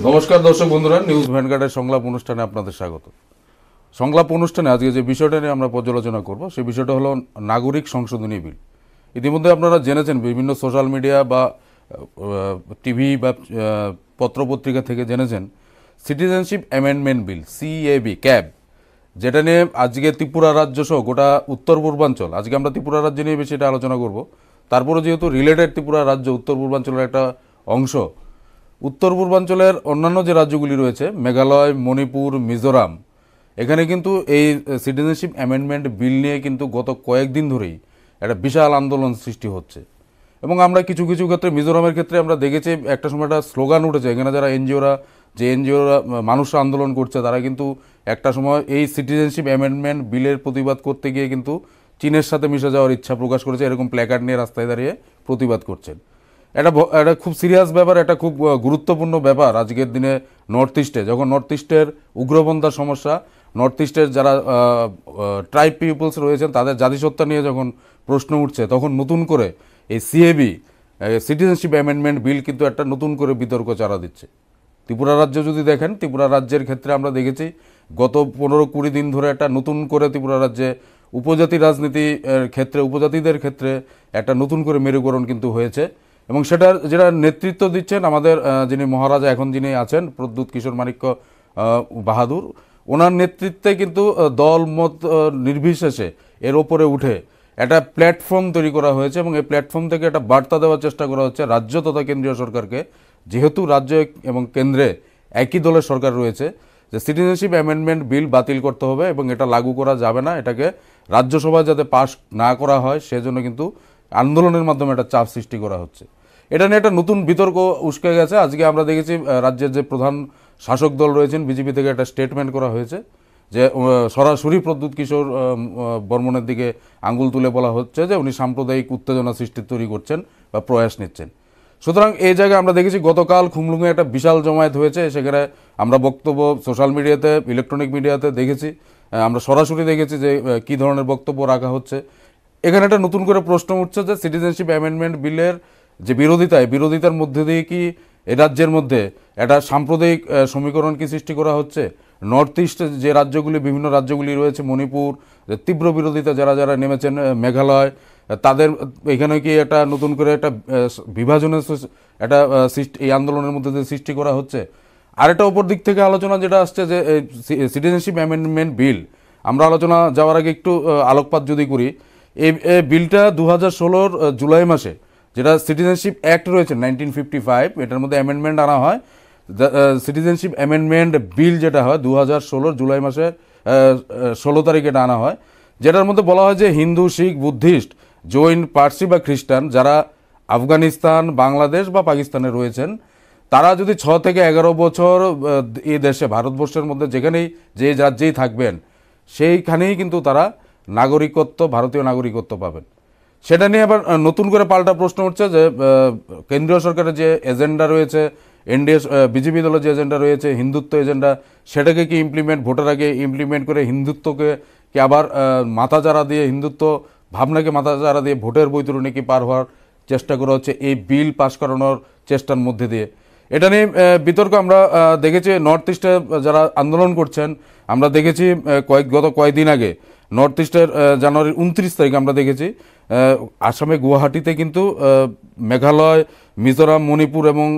নমস্কার দর্শক বন্ধুরা, নিউজ ভ্যানগার্ডের সংলাপ অনুষ্ঠানে আপনাদের স্বাগত। সংলাপ অনুষ্ঠানে আজকে যে বিষয়টা নিয়ে আমরা পর্যালোচনা করব সেই বিষয়টা হলো নাগরিক সংশোধনী বিল। ইতিমধ্যে আপনারা জেনেছেন, বিভিন্ন সোশ্যাল মিডিয়া বা টিভি বা পত্রপত্রিকা থেকে জেনেছেন, citizenship amendment bill CAB cab, যেটা নিয়ে আজকে ত্রিপুরা রাজ্য সহ গোটা উত্তর পূর্বাঞ্চল, আজকে আমরা ত্রিপুরা রাজ্য নিয়ে বেশি এটা আলোচনা করব, তারপরে যেহেতু রিলেটেড ত্রিপুরা রাজ্য উত্তর পূর্বাঞ্চলের একটা অংশ, উত্তর পূর্বাঞ্চলের অন্যান্য যে রাজ্যগুলি রয়েছে মেঘালয়, মণিপুর, মিজোরাম, এখানে কিন্তু এই সিটিজেনশিপ অ্যামেন্ডমেন্ট বিল নিয়ে কিন্তু গত কয়েকদিন ধরেই একটা বিশাল আন্দোলন সৃষ্টি হচ্ছে। এবং আমরা কিছু কিছু ক্ষেত্রে, মিজোরামের ক্ষেত্রে আমরা দেখেছি একটা সময় একটা স্লোগান উঠেছে, এখানে যারা এনজিওরা মানুষরা আন্দোলন করছে, তারা কিন্তু একটা সময় এই সিটিজেনশিপ অ্যামেন্ডমেন্ট বিলের প্রতিবাদ করতে গিয়ে কিন্তু চীনের সাথে মিশে যাওয়ার ইচ্ছা প্রকাশ করেছে, এরকম প্ল্যাকার্ড নিয়ে রাস্তায় দাঁড়িয়ে প্রতিবাদ করছেন। এটা খুব সিরিয়াস ব্যাপার, এটা খুব গুরুত্বপূর্ণ ব্যাপার আজকের দিনে নর্থ ইস্টে, যখন নর্থ ইস্টের উগ্রপন্থার সমস্যা, নর্থ ইস্টের যারা ট্রাইব পিপলস রয়েছেন তাদের জাতিসত্তা নিয়ে যখন প্রশ্ন উঠছে, তখন নতুন করে এই সিএবি সিটিজেনশিপ অ্যামেন্ডমেন্ট বিল কিন্তু একটা নতুন করে বিতর্ক চারা দিচ্ছে। ত্রিপুরা রাজ্য যদি দেখেন, ত্রিপুরা রাজ্যের ক্ষেত্রে আমরা দেখেছি গত 15-20 দিন ধরে একটা নতুন করে ত্রিপুরা রাজ্যে উপজাতি রাজনীতি ক্ষেত্রে, উপজাতিদের ক্ষেত্রে একটা নতুন করে মেরুকরণ কিন্তু হয়েছে। এবং যেটা নেতৃত্ব দিচ্ছেন আমাদের যিনি মহারাজা এখন যিনি আছেন, প্রদ্যুৎ কিশোর মাণিক্য বাহাদুর, ওনার নেতৃত্বে কিন্তু দল মত নির্বিশেষে এর ওপরে উঠে একটা প্ল্যাটফর্ম তৈরি করা হয়েছে। এবং এই প্ল্যাটফর্ম থেকে একটা বার্তা দেওয়ার চেষ্টা করা হচ্ছে রাজ্য তথা কেন্দ্রীয় সরকারকে, যেহেতু রাজ্য এবং কেন্দ্রে একই দলের সরকার রয়েছে, যে সিটিজেনশিপ অ্যামেন্ডমেন্ট বিল বাতিল করতে হবে এবং এটা লাগু করা যাবে না, এটাকে রাজ্যসভায় যাতে পাশ না করা হয় সেজন্য কিন্তু আন্দোলনের মাধ্যমে একটা চাপ সৃষ্টি করা হচ্ছে। এটা নিয়ে একটা নতুন বিতর্ক উস্কে গেছে। আজকে আমরা দেখেছি রাজ্যের যে প্রধান শাসক দল রয়েছেন বিজেপি থেকে একটা স্টেটমেন্ট করা হয়েছে যে সরাসরি প্রদ্যুৎ কিশোর বর্মনের দিকে আঙ্গুল তুলে বলা হচ্ছে যে উনি সাম্প্রদায়িক উত্তেজনা সৃষ্টি তৈরি করছেন বা প্রয়াস নিচ্ছেন। সুতরাং এই জায়গায় আমরা দেখেছি গতকাল খুমলুঙে একটা বিশাল জমায়েত হয়েছে, সেখানে আমরা বক্তব্য সোশ্যাল মিডিয়াতে, ইলেকট্রনিক মিডিয়াতে দেখেছি, আমরা সরাসরি দেখেছি যে কী ধরনের বক্তব্য রাখা হচ্ছে। এখানে একটা নতুন করে প্রশ্ন উঠছে যে সিটিজেনশিপ অ্যামেন্ডমেন্ট বিলের যে বিরোধিতার মধ্যে দিয়ে কি এ রাজ্যের মধ্যে একটা সাম্প্রদায়িক সমীকরণ কি সৃষ্টি করা হচ্ছে? নর্থ ইস্টে যে রাজ্যগুলি, বিভিন্ন রাজ্যগুলি রয়েছে, মণিপুর, তীব্র বিরোধিতা যারা নেমেছেন, মেঘালয়, তাদের এখানে কি একটা নতুন করে একটা বিভাজনের একটা সৃষ্টি এই আন্দোলনের মধ্যে দিয়ে সৃষ্টি করা হচ্ছে? আর একটা অপর দিক থেকে আলোচনা যেটা আসছে যে সিটিজেনশিপ অ্যামেন্ডমেন্ট বিল, আমরা আলোচনা যাওয়ার আগে একটু আলোকপাত যদি করি, এই বিলটা 2016 জুলাই মাসে, যেটা সিটিজেনশিপ অ্যাক্ট রয়েছে 1955, এটার মধ্যে অ্যামেন্ডমেন্ট আনা হয়। সিটিজেনশিপ অ্যামেন্ডমেন্ট বিল যেটা হয় 2016 জুলাই মাসের 16 তারিখে এটা আনা হয়, যেটার মধ্যে বলা হয় যে হিন্দু, শিখ, বুদ্ধিস্ট, জৈন, পার্সি বা খ্রিস্টান যারা আফগানিস্তান, বাংলাদেশ বা পাকিস্তানে রয়েছেন, তারা যদি 6 থেকে 11 বছর এই দেশে, ভারতবর্ষের মধ্যে যেখানেই যে রাজ্যেই থাকবেন, সেইখানেই কিন্তু তারা নাগরিকত্ব, ভারতীয় নাগরিকত্ব পাবেন। সেটা নিয়ে আবার নতুন করে পাল্টা প্রশ্ন উঠছে যে কেন্দ্রীয় সরকারের যে এজেন্ডা রয়েছে, এনডিএ বিজেপি দলের যে এজেন্ডা রয়েছে, হিন্দুত্ব এজেন্ডা, সেটাকে কি ভোটের আগে ইমপ্লিমেন্ট করে হিন্দুত্বকে কি আবার মাথাচাড়া দিয়ে, হিন্দুত্ব ভাবনাকে মাথাচাড়া দিয়ে ভোটের বৈতরণী কি পার হওয়ার চেষ্টা করা হচ্ছে এই বিল পাশ করানোর চেষ্টার মধ্যে দিয়ে? এটা নিয়ে বিতর্ক আমরা দেখেছি। নর্থ ইস্টে যারা আন্দোলন করছেন, আমরা দেখেছি গত কয়েকদিন আগে নর্থ ইস্টের জানুয়ারির 29 তারিখ আমরা দেখেছি আসামে গুয়াহাটিতে কিন্তু মেঘালয়, মিজোরাম, মণিপুর এবং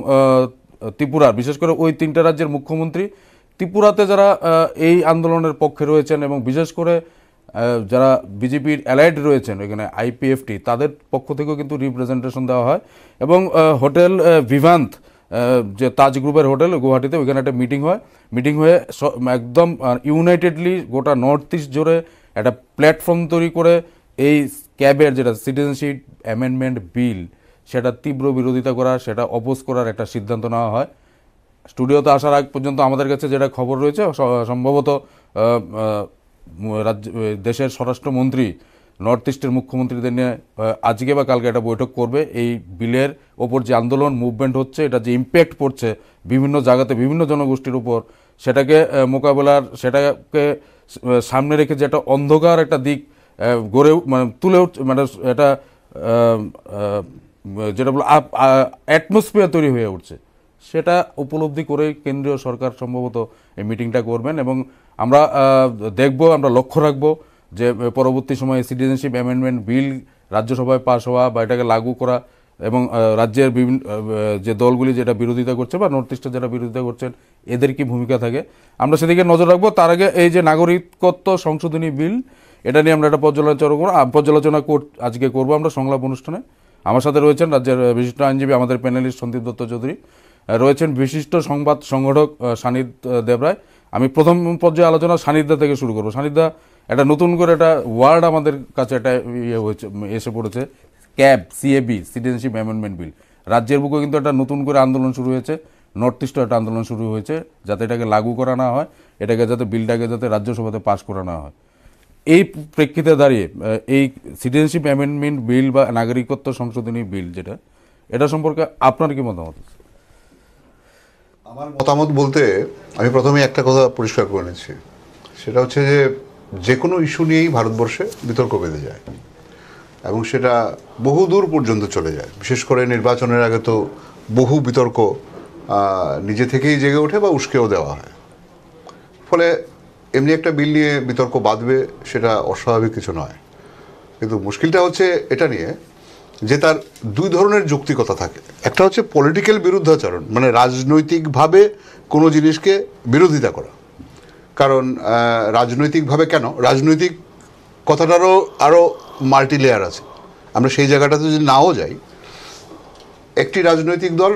ত্রিপুরা, বিশেষ করে ওই 3টে রাজ্যের মুখ্যমন্ত্রী ত্রিপুরাতে যারা এই আন্দোলনের পক্ষে রয়েছেন এবং বিশেষ করে যারা বিজেপির অ্যালাইড রয়েছেন এখানে আইপিএফটি, তাদের পক্ষ থেকেও কিন্তু রিপ্রেজেন্টেশন দেওয়া হয়। এবং হোটেল ভিভান্ত, যে তাজ গ্রুপের হোটেল গুয়াহাটিতে, ওইখানে একটা মিটিং হয়ে একদম ইউনাইটেডলি গোটা নর্থ ইস্ট জুড়ে একটা প্ল্যাটফর্ম তৈরি করে এই ক্যাবের যেটা সিটিজেনশিপ অ্যামেন্ডমেন্ট বিল, সেটা তীব্র বিরোধিতা করা, সেটা অপোজ করার একটা সিদ্ধান্ত নেওয়া হয়। স্টুডিওতে আসার আগ পর্যন্ত আমাদের কাছে যেটা খবর রয়েছে, সম্ভবত দেশের স্বরাষ্ট্রমন্ত্রী নর্থ ইস্টের মুখ্যমন্ত্রীদের নিয়ে আজকে বা কালকে একটা বৈঠক করবে। এই বিলের ওপর যে আন্দোলন মুভমেন্ট হচ্ছে, এটা যে ইম্প্যাক্ট পড়ছে বিভিন্ন জায়গাতে, বিভিন্ন জনগোষ্ঠীর উপর, সেটাকে মোকাবেলার, সেটাকে সামনে রেখে যে একটা অন্ধকার একটা দিক তুলে উঠছে, এটা যেটা বলো অ্যাটমসফিয়ার তৈরি হয়ে উঠছে, সেটা উপলব্ধি করে কেন্দ্রীয় সরকার সম্ভবত এই মিটিংটা করবেন এবং আমরা দেখব, আমরা লক্ষ্য রাখব যে পরবর্তী সময়ে সিটিজেনশিপ অ্যামেন্ডমেন্ট বিল রাজ্যসভায় পাস হওয়া বা এটাকে লাগু করা এবং রাজ্যের বিভিন্ন যে দলগুলি যেটা বিরোধিতা করছে বা নর্থ ইস্টে যারা বিরোধিতা করছেন এদের কি ভূমিকা থাকে আমরা সেদিকে নজর রাখবো। তার আগে এই যে নাগরিকত্ব সংশোধনী বিল, এটা নিয়ে আমরা একটা পর্যালোচনা আজকে করবো আমরা সংলাপ অনুষ্ঠানে। আমার সাথে রয়েছেন রাজ্যের বিশিষ্ট আইনজীবী, আমাদের প্যানেলিস্ট সন্দীপ দত্ত চৌধুরী, রয়েছেন বিশিষ্ট সংবাদ সংগঠক সানিদ দেবরায়। আমি প্রথম পর্যায়ে আলোচনা সানিদা থেকে শুরু করবো। সানিদা, একটা নতুন করে একটা ওয়ার্ড আমাদের কাছে একটা এসে পড়েছে, cab, CAB, citizenship amendment bill. রাজ্যের বুকে কিন্তু একটা নতুন করে আন্দোলন শুরু হয়েছে, নর্থ ইস্টে একটা আন্দোলন শুরু হয়েছে যাতে এটাকে লাগু করা না হয়, এটাকে যাতে বিলটাকে যাতে রাজ্যসভাতে পাস করা না হয়। এই প্রেক্ষিতে দাঁড়িয়ে এই সিটিজেনশিপ অ্যামেন্ডমেন্ট বিল বা নাগরিকত্ব সংশোধনী বিল যেটা, এটা সম্পর্কে আপনার কি মতামত? আমার মতামত বলতে আমি প্রথমে একটা কথা পরিষ্কার করে নিচ্ছি, সেটা হচ্ছে যে কোনো ইস্যু নিয়েই ভারতবর্ষে বিতর্ক বেঁধে যায় এবং সেটা বহু দূর পর্যন্ত চলে যায়। বিশেষ করে নির্বাচনের আগে তো বহু বিতর্ক নিজে থেকেই জেগে ওঠে বা উস্কেও দেওয়া হয়। ফলে এমনি একটা বিল নিয়ে বিতর্ক বাঁধবে সেটা অস্বাভাবিক কিছু নয়, কিন্তু মুশকিলটা হচ্ছে এটা নিয়ে যে তার দুই ধরনের যৌক্তিকতা থাকে। একটা হচ্ছে পলিটিক্যাল বিরুদ্ধাচরণ, মানে রাজনৈতিকভাবে কোনো জিনিসকে বিরোধিতা করা। কারণ রাজনৈতিকভাবে কেন, রাজনৈতিক কথাটারও আরও মাল্টি লেয়ার আছে। আমরা সেই জায়গাটাতে যদি নাও যাই, একটি রাজনৈতিক দল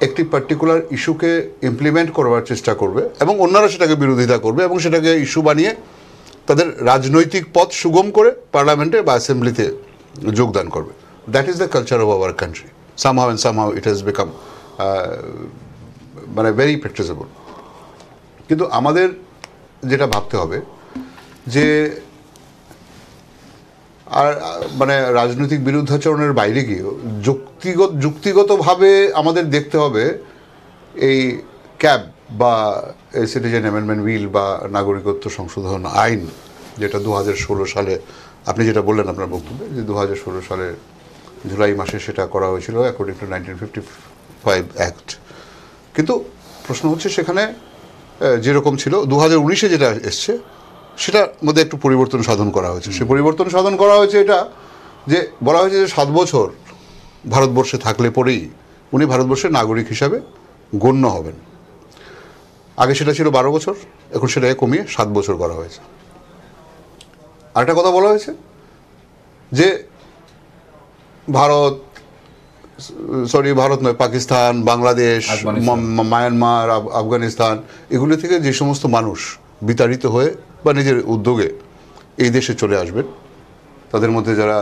একটি পার্টিকুলার ইস্যুকে ইমপ্লিমেন্ট করবার চেষ্টা করবে এবং অন্যরা সেটাকে বিরোধিতা করবে এবং সেটাকে ইস্যু বানিয়ে তাদের রাজনৈতিক পথ সুগম করে পার্লামেন্টে বা অ্যাসেম্বলিতে যোগদান করবে। That is the culture of our country. Somehow and somehow it has become মানে ভেরি প্র্যাকটিসেবল। কিন্তু আমাদের যেটা ভাবতে হবে যে আর মানে রাজনৈতিক বিরুদ্ধাচরণের বাইরে গিয়ে যুক্তিগতভাবে আমাদের দেখতে হবে এই ক্যাব বা সিটিজেন অ্যামেন্ডমেন্ট বিল বা নাগরিকত্ব সংশোধন আইন, যেটা 2016 সালে, আপনি যেটা বললেন আপনার বক্তব্যে, যে 2016 সালের জুলাই মাসে সেটা করা হয়েছিল অ্যাকর্ডিং টু 1955 অ্যাক্ট। কিন্তু প্রশ্ন হচ্ছে সেখানে যেরকম ছিল 2019-এ যেটা এসছে সেটার মধ্যে একটু পরিবর্তন সাধন করা হয়েছে। সে পরিবর্তন সাধন করা হয়েছে এটা যে বলা হয়েছে যে 7 বছর ভারতবর্ষে থাকলে পরেই উনি ভারতবর্ষের নাগরিক হিসাবে গণ্য হবেন। আগে সেটা ছিল 12 বছর, এখন সেটাকে কমিয়ে 7 বছর করা হয়েছে। আরেকটা কথা বলা হয়েছে যে ভারত নয়, পাকিস্তান, বাংলাদেশ, মায়ানমার, আফগানিস্তান, এগুলি থেকে যে সমস্ত মানুষ বিতাড়িত হয়ে বা নিজের উদ্যোগে এই দেশে চলে আসবেন, তাদের মধ্যে যারা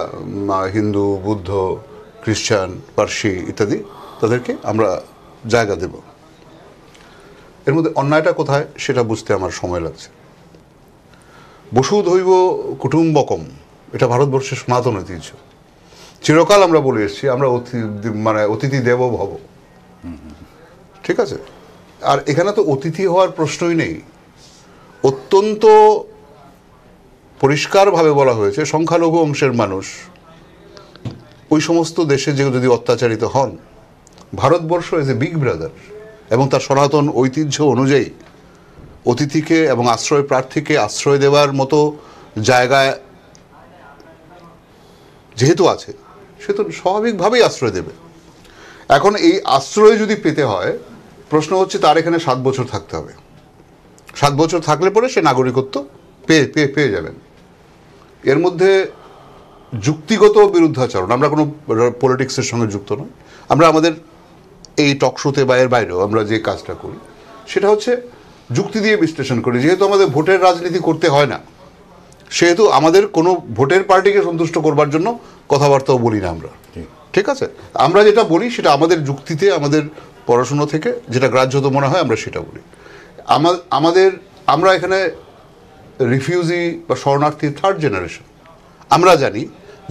হিন্দু, বুদ্ধ, খ্রিস্টান, পার্সি ইত্যাদি, তাদেরকে আমরা জায়গা দেব। এর মধ্যে অন্যায়টা কোথায় সেটা বুঝতে আমার সময় লাগছে। বসুধৈব কুটুম্বকম, এটা ভারতবর্ষের সনাতন ঐতিহ্য। চিরকাল আমরা বলে এসেছি আমরা অতিথি দেব ভব, ঠিক আছে? আর এখানে তো অতিথি হওয়ার প্রশ্নই নেই। অত্যন্ত পরিষ্কারভাবে বলা হয়েছে সংখ্যালঘু অংশের মানুষ ওই সমস্ত দেশে যে যদি অত্যাচারিত হন, Bharatvarsha as a big brother এবং তার সনাতন ঐতিহ্য অনুযায়ী অতিথিকে এবং আশ্রয় প্রার্থীকে আশ্রয় দেওয়ার মতো জায়গায় যেহেতু আছে, সে তো স্বাভাবিকভাবেই আশ্রয় দেবে। এখন এই আশ্রয় যদি পেতে হয়, প্রশ্ন হচ্ছে তার এখানে 7 বছর থাকতে হবে। 7 বছর থাকলে পরে সে নাগরিকত্ব পেয়ে যাবেন। এর মধ্যে যুক্তিগত বিরুদ্ধাচরণ, আমরা কোনো পলিটিক্সের সঙ্গে যুক্ত নই। আমরা আমাদের এই টক শোতে বা এর বাইরেও আমরা যে কাজটা করি সেটা হচ্ছে যুক্তি দিয়ে বিশ্লেষণ করি। যেহেতু আমাদের ভোটের রাজনীতি করতে হয় না, সেহেতু আমাদের কোনো ভোটের পার্টিকে সন্তুষ্ট করবার জন্য কথাবার্তাও বলি না আমরা, ঠিক আছে? আমরা যেটা বলি সেটা আমাদের যুক্তিতে, আমাদের পড়াশুনো থেকে যেটা গ্রাহ্যত মনে হয় আমরা সেটা বলি। আমরা এখানে রিফিউজি বা শরণার্থী 3rd জেনারেশন। আমরা জানি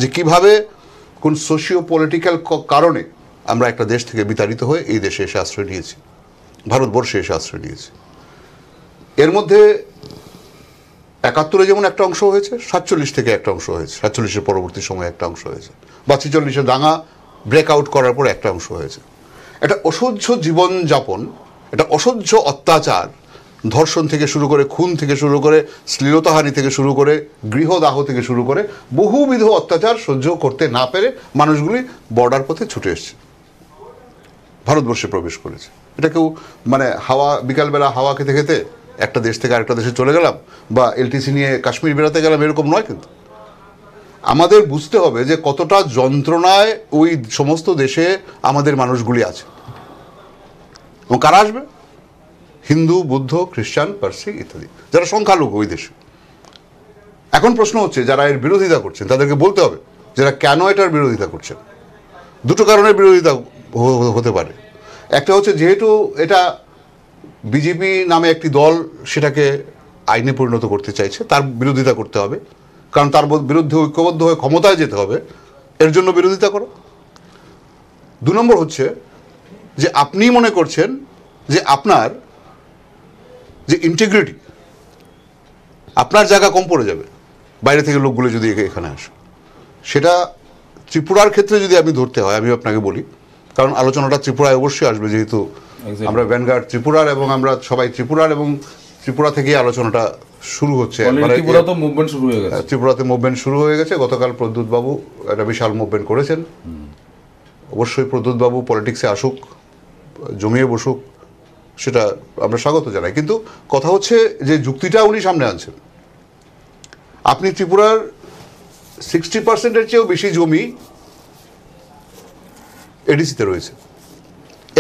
যে কিভাবে কোন সোশিও পলিটিক্যাল কারণে আমরা একটা দেশ থেকে বিতাড়িত হয়ে এই দেশে এসে আশ্রয় নিয়েছি, ভারতবর্ষে এসে আশ্রয় নিয়েছি। এর মধ্যে 71-এ যেমন একটা অংশ হয়েছে, 47 থেকে একটা অংশ হয়েছে, 47-এর পরবর্তী সময়ে একটা অংশ হয়েছে, বা 46-এ দাঙ্গা ব্রেকআউট করার পর একটা অংশ হয়েছে। একটা অসহ্য জীবনযাপন, একটা অসহ্য অত্যাচার, ধর্ষণ থেকে শুরু করে, খুন থেকে শুরু করে, শ্লীলতাহানি থেকে শুরু করে, গৃহদাহ থেকে শুরু করে বহুবিধ অত্যাচার সহ্য করতে না পেরে মানুষগুলি বর্ডার পথে ছুটে এসছে, ভারতবর্ষে প্রবেশ করেছে। এটা কেউ মানে বিকালবেলা হাওয়া খেতে খেতে একটা দেশ থেকে আরেকটা দেশে চলে গেলাম বা এলটিসি নিয়ে কাশ্মীর বেড়াতে গেলাম, এরকম নয়। কিন্তু আমাদের বুঝতে হবে যে কতটা যন্ত্রণায় ওই সমস্ত দেশে আমাদের মানুষগুলি আছে। এবং কারা আসবে? হিন্দু, বুদ্ধ, খ্রিস্টান, পার্সি ইত্যাদি, যারা সংখ্যালঘু ওই দেশে। এখন প্রশ্ন হচ্ছে যারা এর বিরোধিতা করছেন তাদেরকে বলতে হবে যারা কেন এটার বিরোধিতা করছেন। দুটো কারণের বিরোধিতা হতে পারে। একটা হচ্ছে যেহেতু এটা বিজেপি নামে একটি দল সেটাকে আইনে পরিণত করতে চাইছে, তার বিরোধিতা করতে হবে, কারণ তার বিরুদ্ধে ঐক্যবদ্ধ হয়ে ক্ষমতায় যেতে হবে, এর জন্য বিরোধিতা করো। 2 নম্বর হচ্ছে যে আপনি মনে করছেন যে আপনার যে ইন্টিগ্রিটি, আপনার জায়গা কম পড়ে যাবে বাইরে থেকে লোকগুলো যদি এখানে আসে। সেটা ত্রিপুরার ক্ষেত্রে যদি আমি ধরতে হয়, আমি আপনাকে বলি, কারণ আলোচনাটা ত্রিপুরায় অবশ্যই আসবে, যেহেতু আমরা ভ্যানগার্ড ত্রিপুরার এবং আমরা সবাই ত্রিপুরার, এবং ত্রিপুরা থেকেই আলোচনাটা শুরু হচ্ছে। ত্রিপুরাতে মুভমেন্ট শুরু হয়ে গেছে। ত্রিপুরাতে মুভমেন্ট শুরু হয়ে গেছে। গতকাল প্রদ্যুৎ বাবু একটা বিশাল মুভমেন্ট করেছেন। অবশ্যই প্রদ্যুৎ বাবু পলিটিক্সে আসুক, জমিয়ে বসুক, সেটা আমরা স্বাগত জানাই। কিন্তু কথা হচ্ছে যে যুক্তিটা উনি সামনে আনছেন, আপনি ত্রিপুরার 60%-এর চেয়েও বেশি জমি এডিসিতে রয়েছে,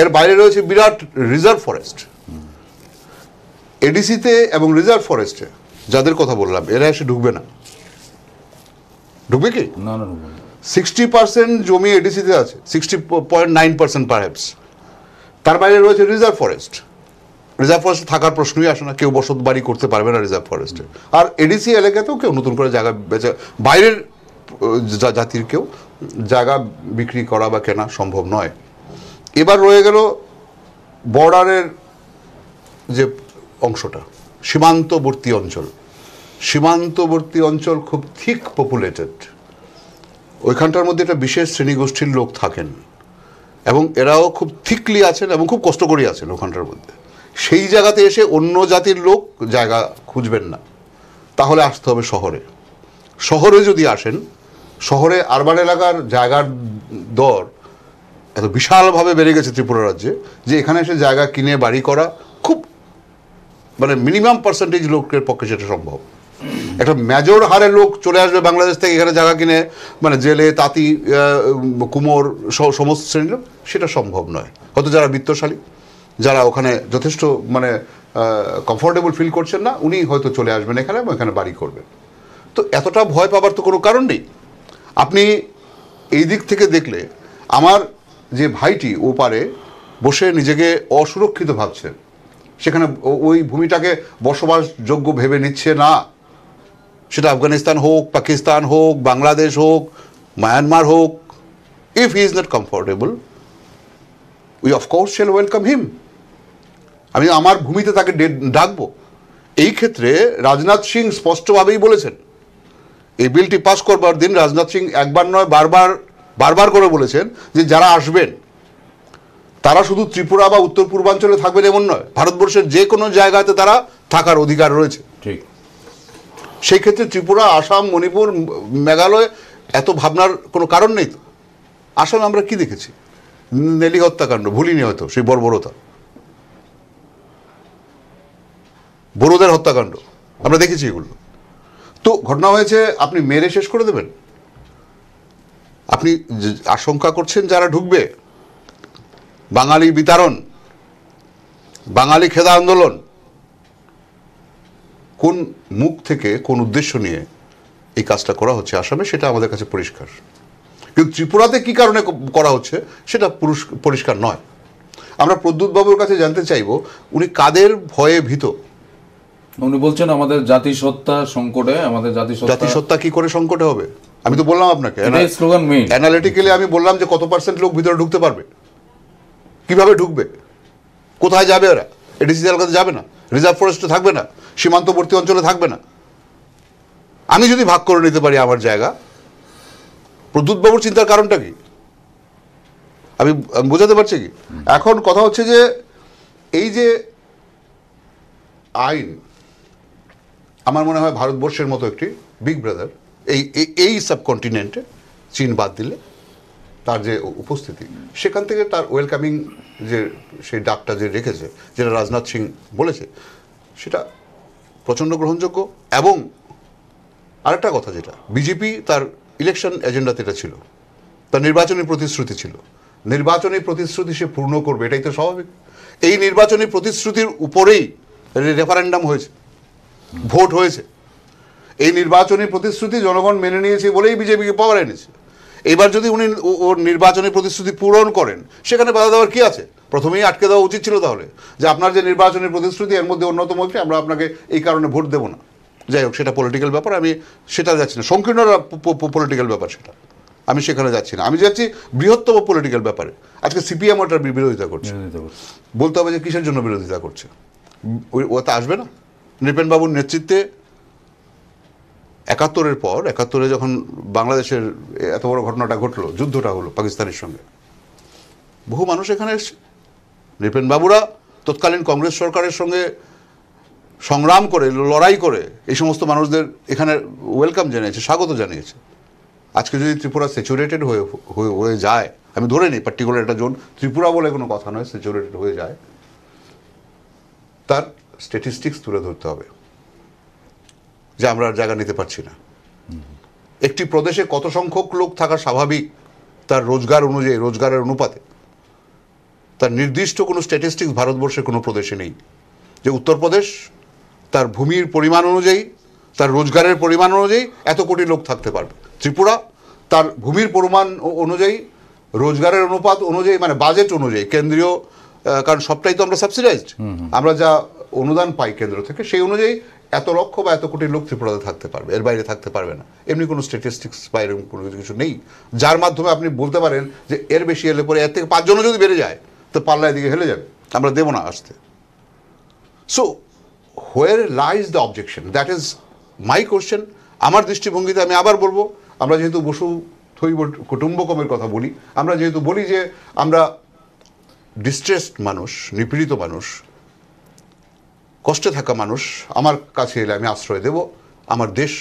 এর বাইরে রয়েছে বিরাট রিজার্ভ ফরেস্ট। এডিসিতে এবং রিজার্ভ ফরেস্টে যাদের কথা বললাম এরা এসে ঢুকবে না। ঢুকবে কি? না না, 60% জমি এডিসিতে আছে, 60.9% পারহ্যাপস। তার বাইরে রয়েছে রিজার্ভ ফরেস্ট। রিজার্ভ ফরেস্ট থাকার প্রশ্নই আসে না, কেউ বসত বাড়ি করতে পারবে না রিজার্ভ ফরেস্টে। আর এডিসি এলাকাতেও কেউ নতুন করে জায়গা বেচে, বাইরের জাতির কেউ জায়গা বিক্রি করা বা কেনা সম্ভব নয়। এবার রয়ে গেল বর্ডারের যে অংশটা, সীমান্তবর্তী অঞ্চল। সীমান্তবর্তী অঞ্চল খুব থিক পপুলেটেড। ওইখানটার মধ্যে একটা বিশেষ শ্রেণীগোষ্ঠীর লোক থাকেন এবং এরাও খুব থিকলি আছেন এবং খুব কষ্ট করে আছেন ওখানটার মধ্যে। সেই জায়গাতে এসে অন্য জাতির লোক জায়গা খুঁজবেন না, তাহলে আসতে হবে শহরে। শহরে যদি আসেন, শহরে আরবান এলাকার জায়গার দর এত বিশালভাবে বেড়ে গেছে ত্রিপুরা রাজ্যে যে এখানে এসে জায়গা কিনে বাড়ি করা খুব মানে মিনিমাম পার্সেন্টেজ লোকের পক্ষে সেটা সম্ভব। একটা মেজর হারে লোক চলে আসবে বাংলাদেশ থেকে এখানে জায়গা কিনে, মানে জেলে, তাঁতি, কুমোর সমস্ত শ্রেণীর লোক, সেটা সম্ভব নয়। হয়তো যারা বিত্তশালী, যারা ওখানে যথেষ্ট মানে কমফোর্টেবল ফিল করছেন না, উনি হয়তো চলে আসবেন এখানে এবং এখানে বাড়ি করবেন। তো এতটা ভয় পাবার তো কোনো কারণ নেই। আপনি এই দিক থেকে দেখলে আমার যে ভাইটি ওপারে বসে নিজেকে অসুরক্ষিত ভাবছেন, সেখানে ওই ভূমিটাকে বসবাসযোগ্য ভেবে নিচ্ছে না, সেটা আফগানিস্তান হোক, পাকিস্তান হোক, বাংলাদেশ হোক, মায়ানমার হোক, if he is not comfortable we of course shall welcome হিম। আমি আমার ভূমিতে তাকে ডাকবো। এই ক্ষেত্রে রাজনাথ সিং স্পষ্টভাবেই বলেছেন, এই বিলটি পাস করবার দিন রাজনাথ সিং একবার নয় বারবার করে বলেছেন যে যারা আসবেন তারা শুধু ত্রিপুরা বা উত্তর পূর্বাঞ্চলে থাকবেন এমন নয়, ভারতবর্ষের যে কোনো জায়গাতে তারা থাকার অধিকার রয়েছে। ঠিক। সেই ক্ষেত্রে ত্রিপুরা, আসাম, মণিপুর, মেঘালয় এত ভাবনার কোনো কারণ নেই তো। আসামে আমরা কি দেখেছি? নেলি হত্যাকাণ্ড, ভুলিনি হয়তো সেই বর্বরতা, বড়োদের হত্যাকাণ্ড আমরা দেখেছি এগুলো। তো ঘটনা হয়েছে, আপনি মেরে শেষ করে দেবেন? আপনি আশঙ্কা করছেন যারা ঢুকবে, বাঙালি বিতাড়ন, বাঙালি খেদা আন্দোলন, কোন মুখ থেকে কোন উদ্দেশ্য নিয়ে এই কাজটা করা হচ্ছে আসামে সেটা আমাদের কাছে পরিষ্কার। কিন্তু ত্রিপুরাতে কি কারণে করা হচ্ছে সেটা পরিষ্কার নয়। আমরা প্রদ্যুৎ বাবুর কাছে জানতে চাইব উনি কাদের ভয়ে ভীত। উনি বলছেন আমাদের জাতিসত্তা সংকটে, আমাদের জাতিসত্তা কি করে সংকটে হবে? আমি তো বললাম আপনাকে স্লোগান মেইন অ্যানালিটিক্যালি, আমি বললাম যে কত পার্সেন্ট লোক ভিতরে ঢুকতে পারবে, কিভাবে ঢুকবে, কোথায় যাবে ওরা? এডিসি এলাকাতে যাবে না, রিজার্ভ ফরেস্টে থাকবে না, সীমান্তবর্তী অঞ্চলে থাকবে না। আমি যদি ভাগ করে নিতে পারি আমার জায়গা, প্রদ্যুৎ বাবুর চিন্তার কারণটা কি? আমি বোঝাতে পারছি কি? এখন কথা হচ্ছে যে এই যে আইন, আমার মনে হয় ভারতবর্ষের মতো একটি বিগ ব্রাদার এই সাবকন্টিনেন্টে, চীন বাদ দিলে তার যে উপস্থিতি, সেখান থেকে তার ওয়েলকামিং যে সেই ডাকটা যে রেখেছে, যেটা রাজনাথ সিং বলেছে, সেটা প্রচণ্ড গ্রহণযোগ্য। এবং আরেকটা কথা, যেটা বিজেপি তার ইলেকশন এজেন্ডাতে এটা ছিল, তার নির্বাচনী প্রতিশ্রুতি ছিল, নির্বাচনী প্রতিশ্রুতি সে পূর্ণ করবে, এটাই তো স্বাভাবিক। এই নির্বাচনী প্রতিশ্রুতির উপরেই রেফারেন্ডাম হয়েছে, ভোট হয়েছে। এই নির্বাচনী প্রতিশ্রুতি জনগণ মেনে নিয়েছে বলেই বিজেপিকে পাওয়ার এনেছে। এবার যদি উনি ওর নির্বাচনী প্রতিশ্রুতি পূরণ করেন, সেখানে বাধা দেওয়ার কি আছে? প্রথমেই আটকে দেওয়া উচিত ছিল তাহলে, যে আপনার যে নির্বাচনী প্রতিশ্রুতি এর মধ্যে অন্যতম একটি, আমরা আপনাকে এই কারণে ভোট দেবো না। যাই হোক, সেটা পলিটিক্যাল ব্যাপার, আমি সেটা যাচ্ছি না, সংকীর্ণ পলিটিক্যাল ব্যাপার, সেটা আমি সেখানে যাচ্ছি না। আমি যাচ্ছি বৃহত্তম পলিটিক্যাল ব্যাপারে। আজকে সিপিএম ওটার বিরোধিতা করছে, বলতে হবে যে কিসের জন্য বিরোধিতা করছে। ও তা আসবে না। নৃপেনবাবুর নেতৃত্বে ৭১-এর পর, ৭১-এ যখন বাংলাদেশের এত বড় ঘটনাটা ঘটলো, যুদ্ধটা হলো পাকিস্তানের সঙ্গে, বহু মানুষ এখানে এসছে। নৃপেনবাবুরা তৎকালীন কংগ্রেস সরকারের সঙ্গে সংগ্রাম করে, লড়াই করে এই সমস্ত মানুষদের এখানে ওয়েলকাম জানিয়েছে, স্বাগত জানিয়েছে। আজকে যদি ত্রিপুরা স্যাচুরেটেড হয়ে যায়, আমি ধরে নিই পার্টিকুলার একটা জোন, ত্রিপুরা বলে কোনো কথা নয়, স্যাচুরেটেড হয়ে যায়, তার স্ট্যাটিস্টিক্স তুলে ধরতে হবে যে আমরা আর জায়গা নিতে পারছি না। একটি প্রদেশে কত সংখ্যক লোক থাকা স্বাভাবিক, তার রোজগার অনুযায়ী, রোজগারের অনুপাতে, তার নির্দিষ্ট কোনো স্ট্যাটিস্টিক্স ভারতবর্ষের কোনো প্রদেশে নেই। যে উত্তরপ্রদেশ তার ভূমির পরিমাণ অনুযায়ী, তার রোজগারের পরিমাণ অনুযায়ী এত কোটি লোক থাকতে পারবে। ত্রিপুরা তার ভূমির পরিমাণ অনুযায়ী, রোজগারের অনুপাত অনুযায়ী, মানে বাজেট অনুযায়ী, কেন্দ্রীয়, কারণ সবটাই তো আমরা সাবসিডাইজড, আমরা যা অনুদান পাই কেন্দ্র থেকে, সেই অনুযায়ী এত লক্ষ বা এত কোটি লোক ত্রিপুরাতে থাকতে পারবে, এর বাইরে থাকতে পারবে না। এমনি কোনো স্ট্যাটিস্টিক্স বা এরকম কোনো কিছু নেই যার মাধ্যমে আপনি বলতে পারেন যে এর বেশি এলে পরে এর থেকে ৫ জনও যদি বেড়ে যায় তো পাল্লা এদিকে হেলে যাবে, আমরা দেবো না আসতে। So where lies the objection, that is my question. আমার দৃষ্টিভঙ্গিতে আমি আবার বলবো, আমরা যেহেতু বসু থৈব কুটুম্বকমের কথা বলি, আমরা যেহেতু বলি যে আমরা ডিস্ট্রেসড মানুষ, নিপীড়িত মানুষ, কষ্টে থাকা মানুষ, আমার কাছে এলে আমি আশ্রয় দেব। আমার দেশ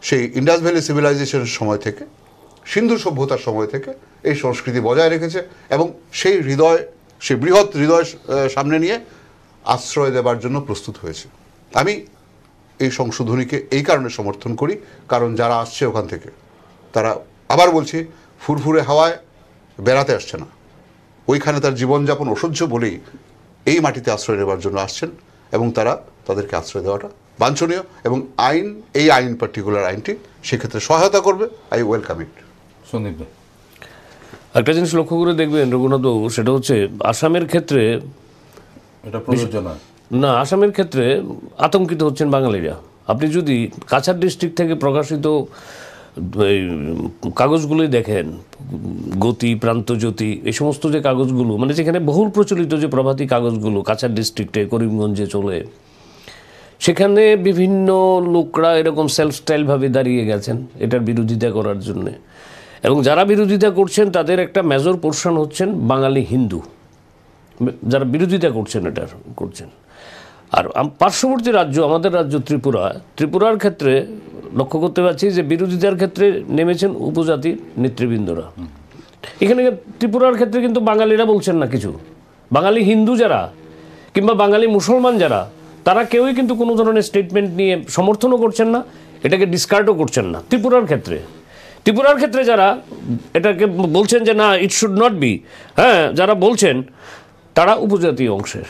সেই ইন্ডাস ভ্যালি সিভিলাইজেশনের সময় থেকে, সিন্ধু সভ্যতার সময় থেকে এই সংস্কৃতি বজায় রেখেছে, এবং সেই হৃদয়, সেই বৃহৎ হৃদয় সামনে নিয়ে আশ্রয় দেবার জন্য প্রস্তুত হয়েছে। আমি এই সংশোধনীকে এই কারণে সমর্থন করি, কারণ যারা আসছে ওখান থেকে, তারা, আবার বলছি, ফুরফুরে হাওয়ায় বেড়াতে আসছে না, ওইখানে তার জীবনযাপন অসহ্য বলেই এই মাটিতে আশ্রয় নেবার জন্য আসছেন, এবং তারা, তাদেরকে আশ্রয় দেওয়াটা বাঞ্ছনীয়, এবং আইন, এই আইন, পার্টিকুলার আইনটি সেক্ষেত্রে সহায়তা করবে। আই ওয়েলকাম ইট। সন্দীপ ভাই, একটা জিনিস লক্ষ্য করে দেখবেন রঘুনাথবাবু, সেটা হচ্ছে আসামের ক্ষেত্রে, এটা প্রযোজ্য নয় না, আসামের ক্ষেত্রে আতঙ্কিত হচ্ছেন বাঙালিরা। আপনি যদি কাছাড় ডিস্ট্রিক্ট থেকে প্রকাশিত এই কাগজগুলোই দেখেন, গতি, প্রান্তজ্যোতি, এই সমস্ত যে কাগজগুলো, মানে যেখানে বহুল প্রচলিত যে প্রভাতী কাগজগুলো কাছাড় ডিস্ট্রিক্টে, করিমগঞ্জে চলে, সেখানে বিভিন্ন লোকরা এরকম সেলফ স্টাইলভাবে দাঁড়িয়ে গেছেন এটার বিরোধিতা করার জন্যে। এবং যারা বিরোধিতা করছেন তাদের একটা মেজর পোর্শন হচ্ছেন বাঙালি হিন্দু, যারা বিরোধিতা করছেন, এটার করছেন। আর পার্শ্ববর্তী রাজ্য, আমাদের রাজ্য ত্রিপুরা, ত্রিপুরার ক্ষেত্রে লক্ষ্য করতে পারছি যে বিরোধিতার ক্ষেত্রে নেমেছেন উপজাতির নেতৃবৃন্দরা। এখানে ত্রিপুরার ক্ষেত্রে কিন্তু বাঙালিরা বলছেন না কিছু, বাঙালি হিন্দু যারা কিংবা বাঙালি মুসলমান যারা, তারা কেউই কিন্তু কোনো ধরনের স্টেটমেন্ট নিয়ে সমর্থনও করছেন না, এটাকে ডিসকার্ডও করছেন না। ত্রিপুরার ক্ষেত্রে যারা এটাকে বলছেন যে না, ইট শুড নট বি, হ্যাঁ, যারা বলছেন তারা উপজাতীয় অংশের।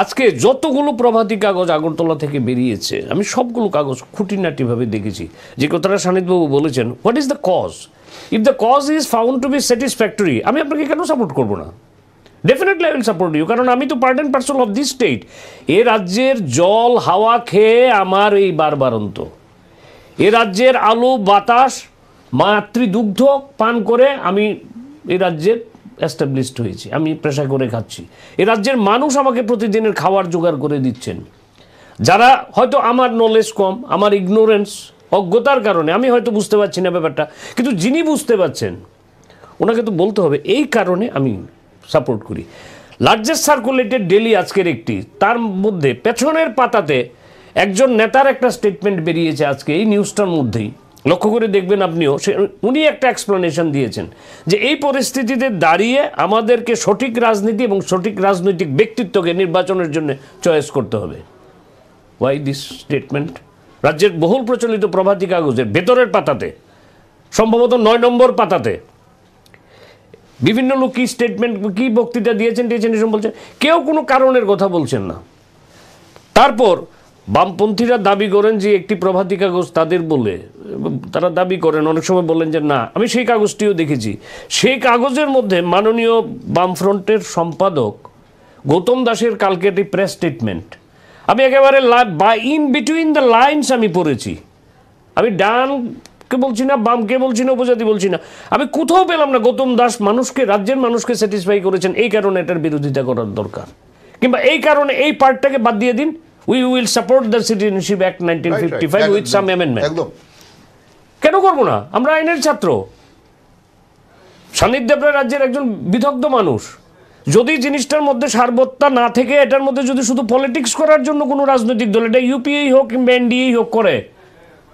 আজকে যতগুলো প্রভাতী কাগজ আগরতলা থেকে বেরিয়েছে, আমি সবগুলো কাগজ খুঁটিনাটিভাবে দেখেছি। যে কথাটা সানিদবাবু বলেছেন, what is the cause, if the cause is found to be satisfactory, আমি আপনাকে কেন সাপোর্ট করবো না? Definitely I will support you, কারণ আমি তো part and parcel of this state. এ রাজ্যের জল হাওয়া খেয়ে আমার এই বারবারন্ত, এ রাজ্যের আলো বাতাস মাতৃদুগ্ধ পান করে আমি এই রাজ্যের এস্টাবলিশড হয়েছি, আমি পেশা করে খাচ্ছি। এ রাজ্যের মানুষ আমাকে প্রতিদিনের খাওয়ার জোগাড় করে দিচ্ছেন। যারা হয়তো আমার নলেজ কম, আমার ইগনোরেন্স, অজ্ঞতার কারণে আমি হয়তো বুঝতে পারছি না ব্যাপারটা, কিন্তু যিনি বুঝতে পারছেন ওনাকে তো বলতে হবে এই কারণে আমি সাপোর্ট করি। লার্জেস্ট সার্কুলেটেড ডেলি আজকের একটি, তার মধ্যে পেছনের পাতাতে একজন নেতার একটা স্টেটমেন্ট বেরিয়েছে আজকে এই নিউজটার মধ্যেই, লক্ষ্য করে দেখবেন আপনিও, উনি একটা এক্সপ্লেনেশন দিয়েছেন যে এই পরিস্থিতিতে দাঁড়িয়ে আমাদেরকে সঠিক রাজনীতি এবং সঠিক রাজনৈতিক ব্যক্তিত্বকে নির্বাচনের জন্য চয়েস করতে হবে। Why this statement? রাজ্যের বহুল প্রচলিত প্রভাতী কাগজের ভেতরের পাতাতে, সম্ভবত 9 নম্বর পাতাতে বিভিন্ন লোক কি স্টেটমেন্ট, কি বক্তৃতা দিয়েছেন এসব বলছেন, কেউ কোনো কারণের কথা বলছেন না। তারপর বামপন্থীরা দাবি করেন যে একটি প্রভাতী কাগজ তাদের বলে, তারা দাবি করেন, অনেক সময় বলেন যে না, আমি সেই কাগজটিও দেখেছি। সেই কাগজের মধ্যে মাননীয় বামফ্রন্টের সম্পাদক গৌতম দাসের কালকে একটি প্রেস স্টেটমেন্ট, আমি একেবারে ইন বিটুইন দ্য লাইনস আমি পড়েছি। আমি ডানকে বলছি না, বামকে বলছি না, উপজাতি বলছি না, আমি কোথাও পেলাম না গৌতম দাস মানুষকে, রাজ্যের মানুষকে স্যাটিসফাই করেছেন, এই কারণে এটার বিরোধিতা করার দরকার, কিংবা এই কারণে এই পার্টটাকে বাদ দিয়ে দিন, we will support the citizenship act 1955 with some amendment. একদম কেন করবো না? আমরা আইনের ছাত্র। সান্নিধ্য দেবরায় রাজ্যের একজন বিদগ্ধ মানুষ, যদি জিনিসটার মধ্যে সারবত্তা না থেকে এটার মধ্যে যদি শুধু পলিটিক্স করার জন্য কোনো রাজনৈতিক দল, এটা ইউপিএই হোক কিংবা এনডিএই হোক করে,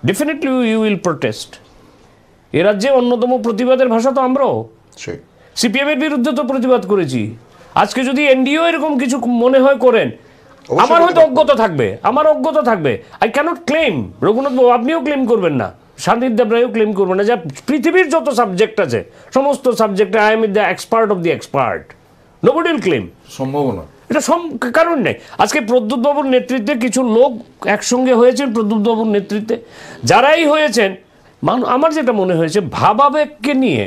ডেফিনেটলি ইউ উইল প্রোটেস্ট। এ রাজ্যে অন্যতম প্রতিবাদের ভাষা তো আমরাও, সেই সিপিএম এর বিরুদ্ধে তো প্রতিবাদ করেছি। আজকে যদি এনডিও এরকম কিছু মনে হয় করেন, আমার হয়তো অজ্ঞতা থাকবে, আমার অজ্ঞতা থাকবে, আই ক্যানট ক্লেম, রঘুনাথ বাবু আপনিও ক্লেম করবেন না, সান্নিধ্য দেবরায়ও ক্লেম করবেন না, যা পৃথিবীর যত সাবজেক্ট আছে সমস্ত সাবজেক্টে I am the expert of the expert, nobody will claim. সম্ভাবনা এটা কারণ নেই। আজকে প্রদ্যুৎ বাবুর নেতৃত্বে কিছু লোক একসঙ্গে হয়েছেন, প্রদ্যুৎ বাবুর নেতৃত্বে যারাই হয়েছেন, আমার যেটা মনে হয়েছে ভাবাবেগকে নিয়ে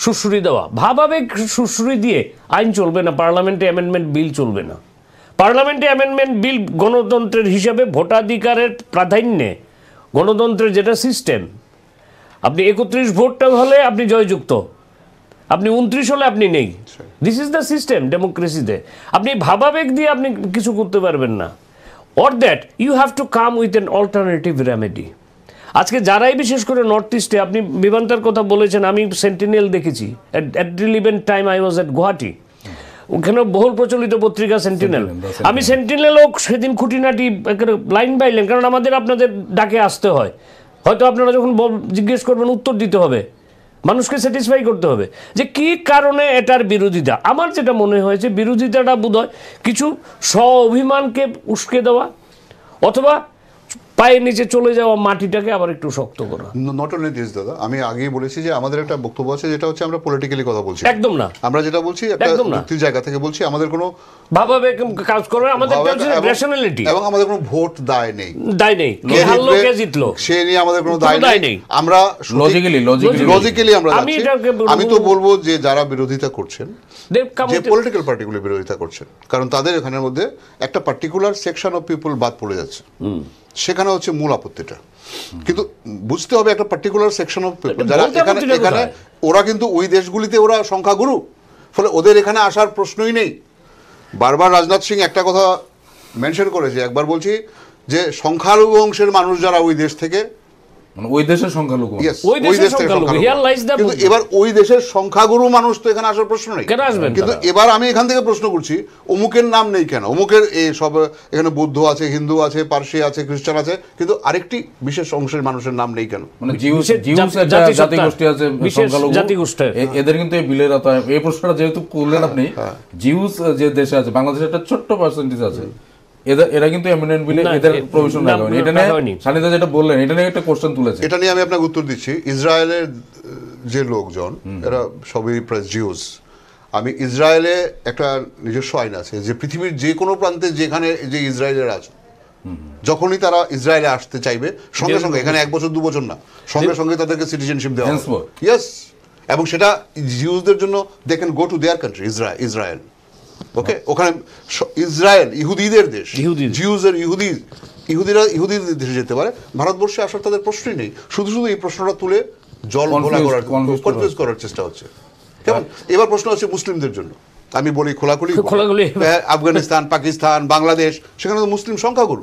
সুশ্রুতি দেওয়া, ভাবাবেগ সুশ্রুতি দিয়ে আইন চলবে না, পার্লামেন্টে অ্যামেন্ডমেন্ট বিল চলবে না। পার্লামেন্টে অ্যামেন্ডমেন্ট বিল গণতন্ত্রের হিসাবে ভোটাধিকারের প্রাধান্যে, গণতন্ত্রের যেটা সিস্টেম, আপনি 31 ভোটটা হলে আপনি জয়যুক্ত, আপনি 29 হলে আপনি নেই। দিস ইজ দ্য সিস্টেম ডেমোক্রেসিতে। আপনি ভাবাবেগ দিয়ে আপনি কিছু করতে পারবেন না, or that you have to come with an alternative remedy. আজকে যারাই বিশেষ করে নর্থ ইস্টে, আপনি বিমানটার কথা বলেছেন, আমি সেন্টিনেল দেখেছি, at relevant time I was at Guwahati, ওখানে বহুল প্রচলিত পত্রিকা সেন্টিনেল। আমি সেন্টিনেলও সেদিন খুঁটিনাটি লাইন বাই লাইন, কারণ আমাদের আপনাদের ডাকে আসতে হয়, হয়তো আপনারা যখন জিজ্ঞেস করবেন উত্তর দিতে হবে, মানুষকে স্যাটিসফাই করতে হবে যে কী কারণে এটার বিরোধিতা। আমার যেটা মনে হয়েছে বিরোধিতাটা বোধহয় কিছু স্ব অভিমানকে উস্কে দেওয়া, অথবা পায়ের নিচে চলে যাওয়া মাটিটাকে আবার একটু শক্ত করা। নট অনলি দিস দাদা, আমি আগেই বলেছি যে আমাদের একটা বক্তব্য আছে, যেটা হচ্ছে আমরা পলিটিক্যালি কথা বলছি, একদম না, আমরা যেটা বলছি একটা যুক্তির জায়গা থেকে বলছি, আমাদের কোনো ভাবাবেগ কাজ করে, আমাদের র্যাশনালিটি এবং আমাদের কোনো ভোট দায় নেই, কে হারলো কে জিতলো সে নিয়ে আমাদের কোনো দায় নেই। আমরা লজিক্যালি আমরা আমি তো বলবো যে যারা বিরোধিতা করছেন, যে পলিটিক্যাল পার্টিগুলো বিরোধিতা করছেন, কারণ তাদের এখানের মধ্যে একটা পার্টিকুলার সেকশন অফ পিপল বাদ পড়ে যাচ্ছে, সেখানে হচ্ছে মূল আপত্তিটা। কিন্তু বুঝতে হবে একটা পার্টিকুলার সেকশন অফ পিপল যারা এখানে ওরা কিন্তু ওই দেশগুলিতে ওরা সংখ্যাগুরু, ফলে ওদের এখানে আসার প্রশ্নই নেই। বারবার রাজনাথ সিং একটা কথা মেনশন করেছে, একবার বলছি যে সংখ্যালঘু অংশের মানুষ যারা ওই দেশ থেকে, মানে ওই দেশের সংখ্যালঘু, কিন্তু এবার ওই দেশের সংখ্যাগুরু মানুষ তো এখানে আসার প্রশ্ন নেই। কিন্তু এবার আমি এখান থেকে প্রশ্ন করছি, অমুকের নাম নেই কেন? অমুকের এই সব এখানে বৌদ্ধ আছে, হিন্দু আছে, পার্সি আছে, খ্রিস্টান আছে, কিন্তু আরেকটি বিশেষ অংশের মানুষের নাম নেই কেন? মানে জাতিগোষ্ঠী আছে, এদের কিন্তু এই বিলের এই প্রশ্নটা যেহেতু করলেন আপনি, জিউস যে দেশে আছে, বাংলাদেশের একটা ছোট্ট পার্সেন্টেজ আছে, এরা কিন্তু অ্যামেন্ডমেন্ট বিলে এদের প্রভিশন লাগানো। এটা নিয়ে সানিদা যেটা বললেন, এটা নিয়ে একটা কোশ্চেন তুলেছে, এটা নিয়ে আমি আপনাকে উত্তর দিচ্ছি। ইসরায়েলের যে লোকজন, এরা সবই প্রায় জিউস। আমি ইসরায়েলে একটা নিজস্ব আইন আছে যে পৃথিবীর যে কোনো প্রান্তে যেখানে যে ইসরায়েলের আছে, যখনই তারা ইসরায়েলে আসতে চাইবে, সঙ্গে সঙ্গে, এখানে 1 বছর 2 বছর না, সঙ্গে সঙ্গে তাদেরকে সিটিজেনশিপ দেওয়া হবে। ইয়েস, এবং সেটা জিউসদের জন্য they can go to their country, Israel. Okay, ওখানে ইসরায়েল ইহুদিদের দেশ, জিউসের ইহুদিরা ইহুদিদের দেশে যেতে পারে, ভারতবর্ষে আসার তাদের প্রশ্নই নেই। শুধু শুধু এই প্রশ্নটা তুলে জল ঘোলা করার, কনফিউজ করার চেষ্টা হচ্ছে। কেমন? এবার প্রশ্ন হচ্ছে মুসলিমদের জন্য, আমি বলি খোলাখুলি, আফগানিস্তান, পাকিস্তান, বাংলাদেশ, সেখানে তো মুসলিম সংখ্যাগুরু,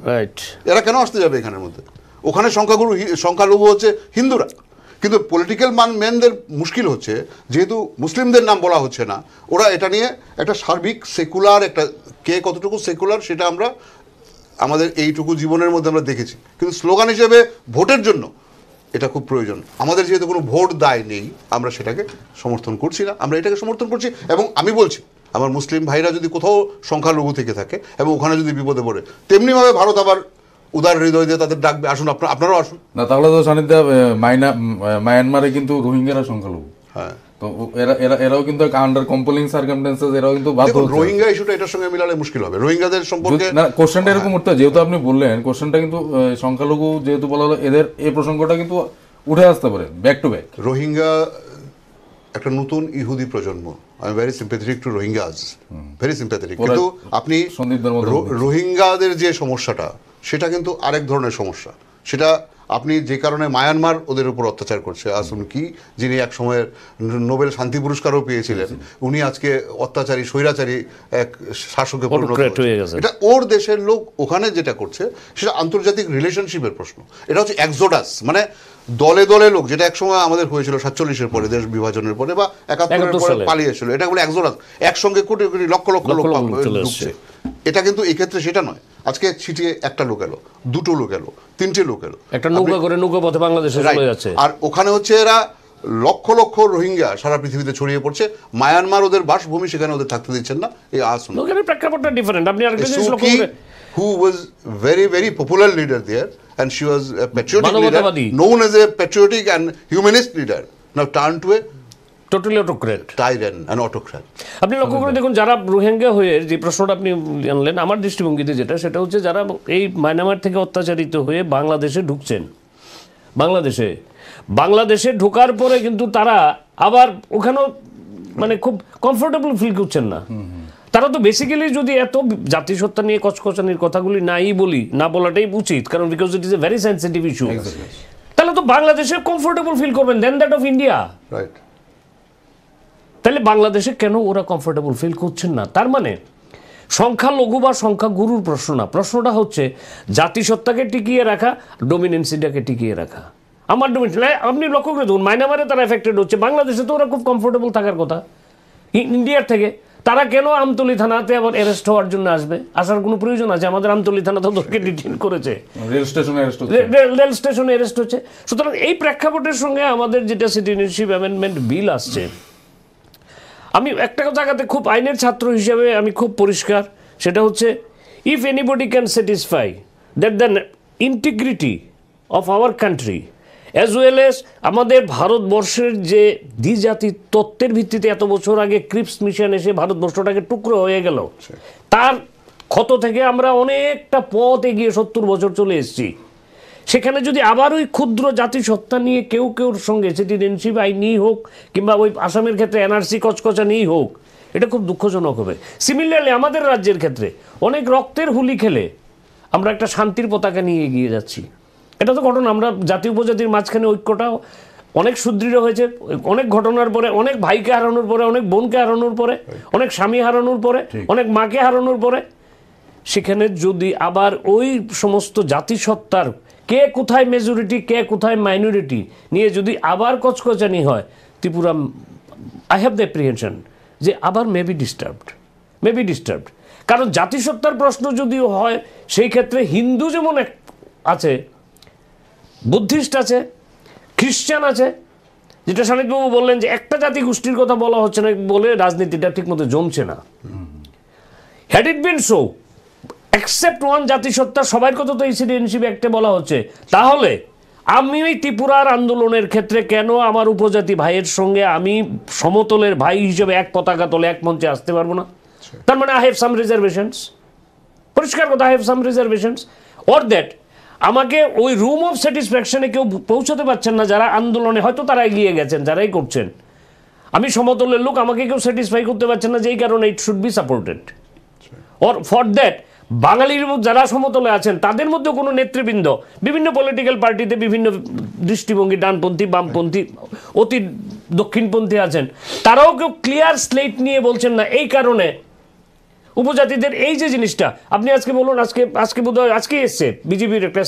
এরা কেন আসতে যাবে এখানের মধ্যে? ওখানে সংখ্যালঘু হচ্ছে হিন্দুরা, কিন্তু পলিটিক্যাল মেনদের মুশকিল হচ্ছে, যেহেতু মুসলিমদের নাম বলা হচ্ছে না, ওরা এটা নিয়ে একটা সার্বিক সেকুলার একটা, কে কতটুকু সেকুলার সেটা আমরা আমাদের এইটুকু জীবনের মধ্যে আমরা দেখেছি, কিন্তু স্লোগান হিসেবে ভোটের জন্য এটা খুব প্রয়োজন। আমাদের যেহেতু কোনো ভোট দায় নেই, আমরা সেটাকে সমর্থন করছি না, আমরা এটাকে সমর্থন করছি। এবং আমি বলছি, আমার মুসলিম ভাইরা যদি কোথাও সংখ্যালঘু থেকে থাকে এবং ওখানে যদি বিপদে পড়ে, তেমনিভাবে ভারত আবার উদার হৃদয় দিয়ে তাদের ডাকবে, আসুন আপনারাও আসুন। না, তাহলে তো সানিধ্যা মায়ানমারে কিন্তু রোহিঙ্গারা সংখ্যালঘু। হ্যাঁ, তো এরাও কিন্তু আন্ডার কম্পেলিং সার্কামস্টেন্সেস এরাও কিন্তু বাধ্য হচ্ছে। রোহিঙ্গা ইস্যুটা এটার সঙ্গে মিলালে মুশকিল হবে। রোহিঙ্গাদের সম্পর্কে না, কোশ্চেনটা এরকম উঠতে, যেহেতু আপনি বললেন কোশ্চেনটা কিন্তু সংখ্যালঘু যেহেতু বলা হলো, এদের এই প্রসঙ্গটা কিন্তু উঠে আসতে পারে ব্যাক টু ব্যাক। রোহিঙ্গা একটা নতুন ইহুদি প্রজন্ম। I am very sympathetic two Rohingyas, very sympathetic. কিন্তু আপনি রোহিঙ্গাদের যে সমস্যাটা, সেটা কিন্তু আরেক ধরনের সমস্যা। সেটা আপনি যে কারণে মায়ানমার ওদের উপর অত্যাচার করছে, আসুন কি, যিনি এক সময়ের নোবেল শান্তি পুরস্কারও পেয়েছিলেন, উনি আজকে অত্যাচারী স্বৈরাচারী এক শাসকে পরিণত হয়েছে। এটা ওর দেশের লোক ওখানে যেটা করছে, সেটা আন্তর্জাতিক রিলেশনশিপের প্রশ্ন। এটা হচ্ছে এক্সোডাস, মানে দলে দলে লোক, যেটা একসময় আমাদের হয়েছিল 47-এর পরে, দেশ বিভাজনের পরে বা 71-এর পরে পালিয়েছিল। এটা বলে এক্সোডাস, একসঙ্গে কোটি কোটি লক্ষ লক্ষ লোক ঢুকছে। এটা কিন্তু এই ক্ষেত্রে সেটা নয়। আজকে ছিটিয়ে একটা লোক এলো, দুটো লোক এলো, তিনটে লোক এলো, একটা নৌকা করে নৌকা পথে বাংলাদেশে চলে যাচ্ছে। আর ওখানে হচ্ছে এরা লক্ষ লক্ষ রোহিঙ্গা সারা পৃথিবীতে ছড়িয়ে পড়ছে। মায়ানমার ওদের বাসভূমি, সেখানে ওদের থাকতে দিচ্ছেন না। এই আসুন, ওখানে প্রেক্ষাপটটা ডিফারেন্ট। আপনি আরেকটা জিনিস লক্ষ্য করে, who was very popular leader there, and she was a patriotic leader, known as a patriotic and humanist leader, now turned to a totally autocrat, tyrant and autocrat. আপনি লক্ষ্য করে দেখুন, যারা রোহিঙ্গা হয়ে, যে প্রশ্নটা আপনি আনলেন, আমার দৃষ্টিভঙ্গিতে যেটা, সেটা হচ্ছে যারা এই মায়ানমার থেকে অত্যাচারিত হয়ে বাংলাদেশে ঢুকছেন, বাংলাদেশে ঢোকার পরে কিন্তু তারা আবার ওখানেও মানে খুব কমফোর্টেবল ফিল করছেন না। তারা তো বেসিক্যালি, যদি এত জাতিসত্তা নিয়ে কচকচানির কথাগুলি না বলাটাই উচিত, কারণ because it is a very sensitive issue, তাহলে তো বাংলাদেশে কমফোর্টেবল ফিল করবেন দেন দ্যাট অফ ইন্ডিয়া। রাইট। তাহলে বাংলাদেশে কেন ওরা কমফোর্টেবল ফিল করছেন না? তার মানে সংখ্যালঘু বা সংখ্যাগুরুর প্রশ্ন না, প্রশ্নটা হচ্ছে জাতিসত্তাকে টিকিয়ে রাখা, ডোমিনেন্সিটাকে টিকিয়ে রাখা। আমার আপনি লক্ষ্য করে দেখুন, মায়ানমারে তারা এফেক্টেড হচ্ছে, বাংলাদেশে তো ওরা খুব কমফোর্টেবল থাকার কথা। ইন্ডিয়ার থেকে তারা কেন আমতলী থানাতে আবার অ্যারেস্ট হওয়ার জন্য আসবে? আসার কোনো প্রয়োজন আছে? আমাদের আমতলী থানা তো ওদেরকে ডিটেইন করেছে, রেল স্টেশনে অ্যারেস্ট হচ্ছে। সুতরাং এই প্রেক্ষাপটের সঙ্গে আমাদের যেটা সিটিজেনশিপ অ্যামেন্ডমেন্ট বিল আসছে, আমি একটা জায়গাতে খুব আইনের ছাত্র হিসেবে আমি খুব পরিষ্কার, সেটা হচ্ছে if anybody can satisfy that the integrity of our country as well as আমাদের ভারতবর্ষের যে দ্বিজাতি তত্ত্বের ভিত্তিতে এত বছর আগে ক্রিপস মিশন এসে ভারতবর্ষটাকে টুকরো হয়ে গেল, তার ক্ষত থেকে আমরা অনেকটা পথ এগিয়ে 70 বছর চলে এসেছি। সেখানে যদি আবার ওই ক্ষুদ্র জাতিসত্তা নিয়ে কেউর সঙ্গে সিটিজেনশিপ আইনই হোক কিংবা ওই আসামের ক্ষেত্রে এনআরসি কচকচা নিয়েই হোক, এটা খুব দুঃখজনক হবে। সিমিলারলি আমাদের রাজ্যের ক্ষেত্রে অনেক রক্তের হুলি খেলে আমরা একটা শান্তির পতাকা নিয়ে এগিয়ে যাচ্ছি। এটা তো ঘটনা, আমরা জাতি উপজাতির মাঝখানে ঐক্যটাও অনেক সুদৃঢ় হয়েছে। অনেক ঘটনার পরে, অনেক ভাইকে হারানোর পরে, অনেক বোনকে হারানোর পরে, অনেক স্বামী হারানোর পরে, অনেক মাকে হারানোর পরে, সেখানে যদি আবার ওই সমস্ত জাতিসত্তার কে কোথায় মেজরিটি কে কোথায় মাইনরিটি নিয়ে যদি আবার কচকচানি হয়, Tripura, I have the apprehension যে আবার মেবি ডিস্টার্বড। কারণ জাতিসত্তার প্রশ্ন যদি হয়, সেই ক্ষেত্রে হিন্দু যেমন আছে, বুদ্ধিস্ট আছে, খ্রিস্টান আছে, যেটা সানিকবাবু বললেন যে একটা জাতি গোষ্ঠীর কথা বলা হচ্ছে না বলে রাজনীতিটা ঠিকমতো জমছে না। Had it been so, except one জাতিসত্তা, সবার কথা তো এই সিটিজেনশিপ অ্যাক্টে বলা হচ্ছে, তাহলে আমি ওই ত্রিপুরার আন্দোলনের ক্ষেত্রে কেন আমার উপজাতি ভাইয়ের সঙ্গে আমি সমতলের ভাই হিসেবে এক পতাকা তলে এক মঞ্চে আসতে পারবো না? তার মানে আই হ্যাভ সাম রিজার্ভেশনস, পরিষ্কার কথা, I have some reservations. Or that আমাকে ওই রুম অফ স্যাটিসফ্যাকশনে কেউ পৌঁছতে পারছেন না যারা আন্দোলনে, হয়তো তারা এগিয়ে গেছেন, যারাই করছেন, আমি সমতলের লোক, আমাকে কেউ স্যাটিসফাই করতে পারছেন না, যেই কারণে it should be supported. Or for that বাঙালির যারা সমতলে আছেন তাদের মধ্যে কোনো নেতৃবৃন্দ বিভিন্ন পলিটিক্যাল পার্টিতে বিভিন্ন দৃষ্টিভঙ্গি, ডানপন্থী, বামপন্থী, অতি দক্ষিণপন্থী আছেন, তারাও কেউ ক্লিয়ার স্লেট নিয়ে বলছেন না, এই কারণে উপজাতিদের এই যে জিনিসটা আপনি আজকে বলুন, আজকে বোধহয় আজকে এসছে বিজেপির একটা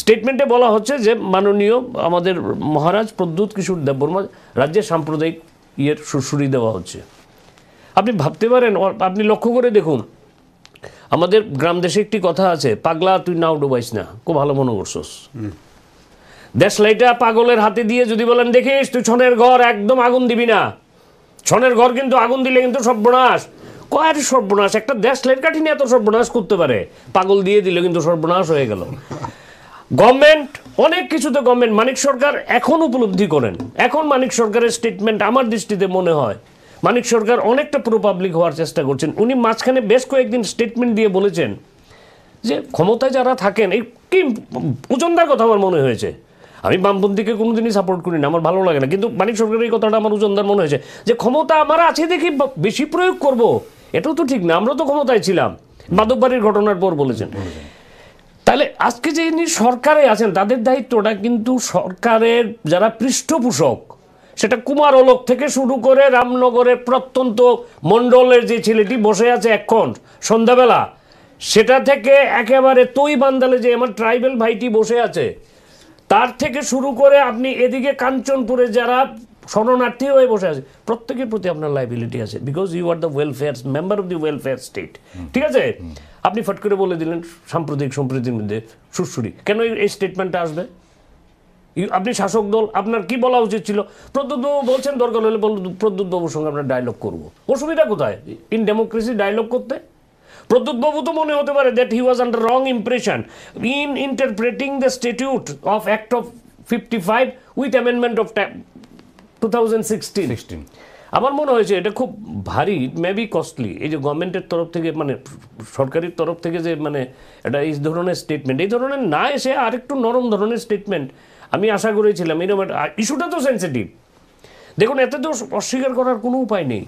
স্টেটমেন্টে বলা হচ্ছে যে মাননীয় আমাদের মহারাজ প্রদ্যুৎ কিশোর দেববর্মা রাজ্যে সাম্প্রদায়িক সুরসুরি দেওয়া হচ্ছে। আপনি ভাবতে পারেন, আপনি লক্ষ্য করে দেখুন, আমাদের গ্রাম দেশে একটি কথা আছে, পাগলা তুই নাও ডুবাইস না, খুব ভালো মনে করছস। দেশলাইটা পাগলের হাতে দিয়ে যদি বলেন দেখিস তুই ছনের ঘর একদম আগুন দিবি না, ছনের ঘর কিন্তু আগুন দিলে কিন্তু সর্বনাশ। কয়ের সর্বনাশ, একটা দেশলাইট কাঠি নিয়ে এত সর্বনাশ করতে পারে, পাগল দিয়ে দিলে কিন্তু সর্বনাশ হয়ে গেল। গভর্নমেন্ট অনেক কিছুতে মানিক সরকার এখন উপলব্ধি করেন, এখন মানিক সরকারের স্টেটমেন্ট আমার দৃষ্টিতে মনে হয় মানিক সরকার অনেকটা প্রো পাবলিক হওয়ার চেষ্টা করছেন। উনি মাঝখানে বেশ কয়েকদিন স্টেটমেন্ট দিয়ে বলেছেন যে ক্ষমতায় যারা থাকেন, এই কি ওজনদার কথা আমার মনে হয়েছে। আমি বামপন্থীকে কোনোদিনই সাপোর্ট করি না, আমার ভালো লাগে না, কিন্তু মানিক সরকারের এই কথাটা আমার ওজনদার মনে হয়েছে যে ক্ষমতা আমার আছে দেখি বেশি প্রয়োগ করব, এটাও তো ঠিক না, আমরা তো ক্ষমতায় ছিলাম। মাধববাড়ির ঘটনার পর বলেছেন। তাহলে আজকে যে ইনি সরকারে আছেন তাদের দায়িত্বটা কিন্তু সরকারের যারা পৃষ্ঠপোষক, সেটা কুমার ওলক থেকে শুরু করে রামনগরের প্রত্যন্ত মণ্ডলের যে ছেলেটি বসে আছে এখন সন্ধ্যাবেলা, সেটা থেকে একেবারে তৈ বান্দালে যে আমার ট্রাইবেল ভাইটি বসে আছে, তার থেকে শুরু করে আপনি এদিকে কাঞ্চনপুরে যারা শরণার্থী হয়ে বসে আছে, প্রত্যেকের প্রতি আপনার লাইবিলিটি আছে, because you are the welfare member of the welfare state. ঠিক আছে, আপনি ফট করে বলে দিলেন সাম্প্রদায়িক সম্প্রীতির মধ্যে সুরসুরি, কেন এই স্টেটমেন্টটা আসবে? আপনি শাসক দল, আপনার কি বলা উচিত ছিল? প্রদ্যুৎবাবু বলছেন দরকার হলে প্রদ্যুৎবাবুর সঙ্গে আমরা ডায়লগ করবো, অসুবিধা কোথায় ইন ডেমোক্রেসি ডায়লগ করতে? প্রদ্যুৎবাবু তো মনে হতে পারে that he was under wrong impression in interpreting the statute of act of 55 with amendment of 2016। আমার মনে হয়েছে এটা খুব ভারী, মেবি কস্টলি, এই যে গভর্নমেন্টের তরফ থেকে মানে সরকারের তরফ থেকে যে মানে এটা এই ধরনের স্টেটমেন্ট, এই ধরনের না এসে আরেকটু নরম ধরনের স্টেটমেন্ট আমি আশা করেছিলাম। এরকম ইস্যুটা তো সেন্সিটিভ, দেখুন এতে তো অস্বীকার করার কোনো উপায় নেই।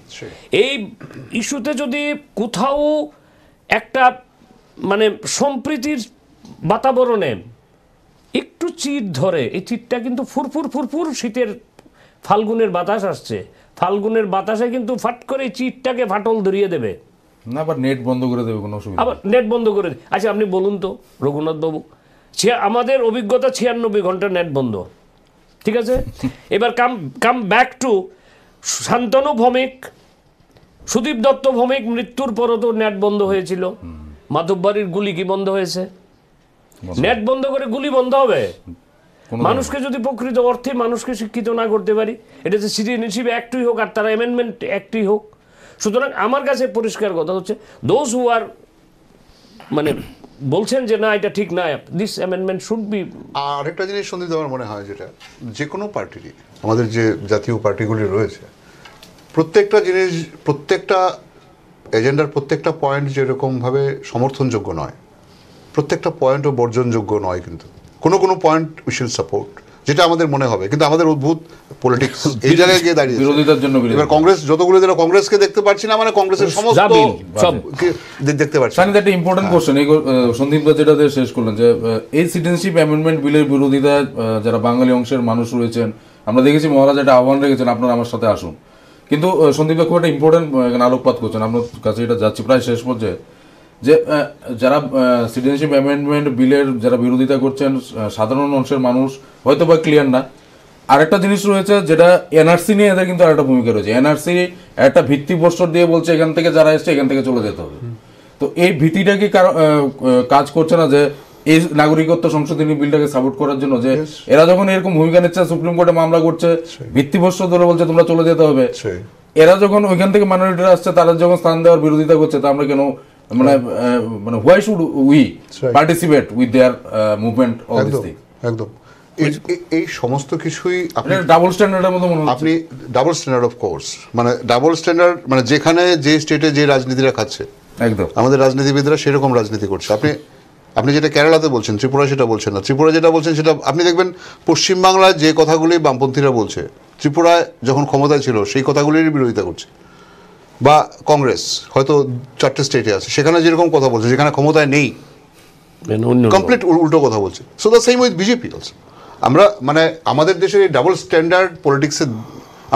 এই ইস্যুতে যদি কোথাও একটা মানে সম্প্রীতির বাতাবরণে একটু চিট ধরে, এই চিটটা কিন্তু ফুরফুর শীতের ফাল্গুনের বাতাস আসছে, ফাল্গুনের বাতাসে কিন্তু ফাট করে চিটটাকে ফাটল ধরিয়ে দেবে না, আবার নেট বন্ধ করে দেবে, কোনো অসুবিধা আবার নেট বন্ধ করে। আচ্ছা আপনি বলুন তো রঘুনাথ বাবু, আমাদের অভিজ্ঞতা 96 ঘন্টা নেট বন্ধ, ঠিক আছে? এবার come back to Shantanu Bhowmik, Sudip Dutta Bhowmik মৃত্যুর পরও তো নেট বন্ধ হয়েছিল। মাধববাড়ির গুলি কি বন্ধ হয়েছে? নেট বন্ধ করে গুলি বন্ধ হবে? মানুষকে যদি প্রকৃত অর্থে মানুষকে শিক্ষিত না করতে পারি, এটা যে সিটিজেনশিপ অ্যাক্টই হোক আর তারা অ্যামেন্ডমেন্ট অ্যাক্টই হোক। সুতরাং আমার কাছে পরিষ্কার কথা হচ্ছে, দোজ হু আর মানে বলছেন যে না এটা ঠিক না, দিস অ্যামেন্ডমেন্ট শুড বি। আর একটা জিনিস সন্দীপ আমার মনে হয়, যেটা যে কোনো পার্টিরই, আমাদের যে জাতীয় পার্টিগুলি রয়েছে, প্রত্যেকটা জিনিস, প্রত্যেকটা এজেন্ডার প্রত্যেকটা পয়েন্ট যেরকমভাবে সমর্থনযোগ্য নয়, প্রত্যেকটা পয়েন্টও বর্জনযোগ্য নয়, কিন্তু কোনো পয়েন্ট উই শুড সাপোর্ট, যেটা আমাদের মনে হবে। কিন্তু আমাদের অদ্ভুত পলিটিক্স এই জায়গায় গিয়ে দাঁড়িয়ে বিরোধিতার জন্য এবার কংগ্রেস যতগুলো দিন কংগ্রেসকে দেখতে পাচ্ছি না, মানে কংগ্রেসের সমস্ত সব দেখতে পাচ্ছি। একটা ইম্পর্টেন্ট কোশ্চেন, এই সন্দীপ যেটা দিয়ে শেষ করলেন যে এই সিটিজেনশিপ অ্যামেন্ডমেন্ট বিলের বিরোধিতায় যারা বাঙালি অংশের মানুষ রয়েছেন, আমরা দেখেছি মহারাজ একটা আহ্বান রেখেছেন আপনারা আমার সাথে আসুন, কিন্তু সন্দীপ খুব একটা ইম্পর্টেন্ট আলোকপাত করছেন, আপনার কাছে এটা যাচ্ছি প্রায় শেষ পর্যায়ে, যে যারা সিটিজেনশিপ অ্যামেন্ডমেন্ট বিলের যারা বিরোধিতা করছেন সাধারণ অংশের মানুষ হয়তো বা ক্লিয়ার না। আরেকটা জিনিস রয়েছে যেটা এনআরসি নিয়ে এদের কিন্তু আরেকটা ভূমিকা রয়েছে। এনআরসি একটা ভিত্তি প্রস্তর দিয়ে বলছে এখান থেকে যারা এসছে এখান থেকে চলে যেতে হবে। তো এই ভীতিটা কি কাজ করছে না যে এই নাগরিকত্ব সংশোধনী বিলটাকে সাপোর্ট করার জন্য, যে এরা যখন এরকম ভূমিকা নিচ্ছে, সুপ্রিম কোর্টে মামলা করছে, ভিত্তি প্রস্তর ধরে বলছে তোমরা চলে যেতে হবে, এরা যখন ওইখান থেকে মাইনরিটিরা আসছে তারা যখন স্থান দেওয়ার বিরোধিতা করছে, তা আমরা কেন মানে why should we participate with their movement all this thing? একদম এই সমস্ত কিছুই আপনি ডাবল স্ট্যান্ডার্ডের মতো মনে হচ্ছে। আপনি ডাবল স্ট্যান্ডার্ড অফ কোর্স, মানে ডাবল স্ট্যান্ডার্ড, মানে যেখানে যে স্টেটে যে রাজনীতিরা খাচ্ছে, একদম আমাদের রাজনীতিবিদরা সেরকম রাজনীতি করছে। আপনি যেটা কেরালাতে বলছেন, ত্রিপুরা সেটা বলছেন না। ত্রিপুরা যেটা বলছেন সেটা আপনি দেখবেন পশ্চিমবাংলায় যে কথাগুলি বামপন্থীরা বলছে, ত্রিপুরায় যখন ক্ষমতায় ছিল সেই কথাগুলির বিরোধিতা করছে। বা কংগ্রেস হয়তো 4টে স্টেটে আছে, সেখানে যেরকম কথা বলছে, যেখানে ক্ষমতায় নেই কমপ্লিট উল্টো কথা বলছে। So the same with BJP also. আমরা মানে আমাদের দেশের এই ডাবল স্ট্যান্ডার্ড পলিটিক্সে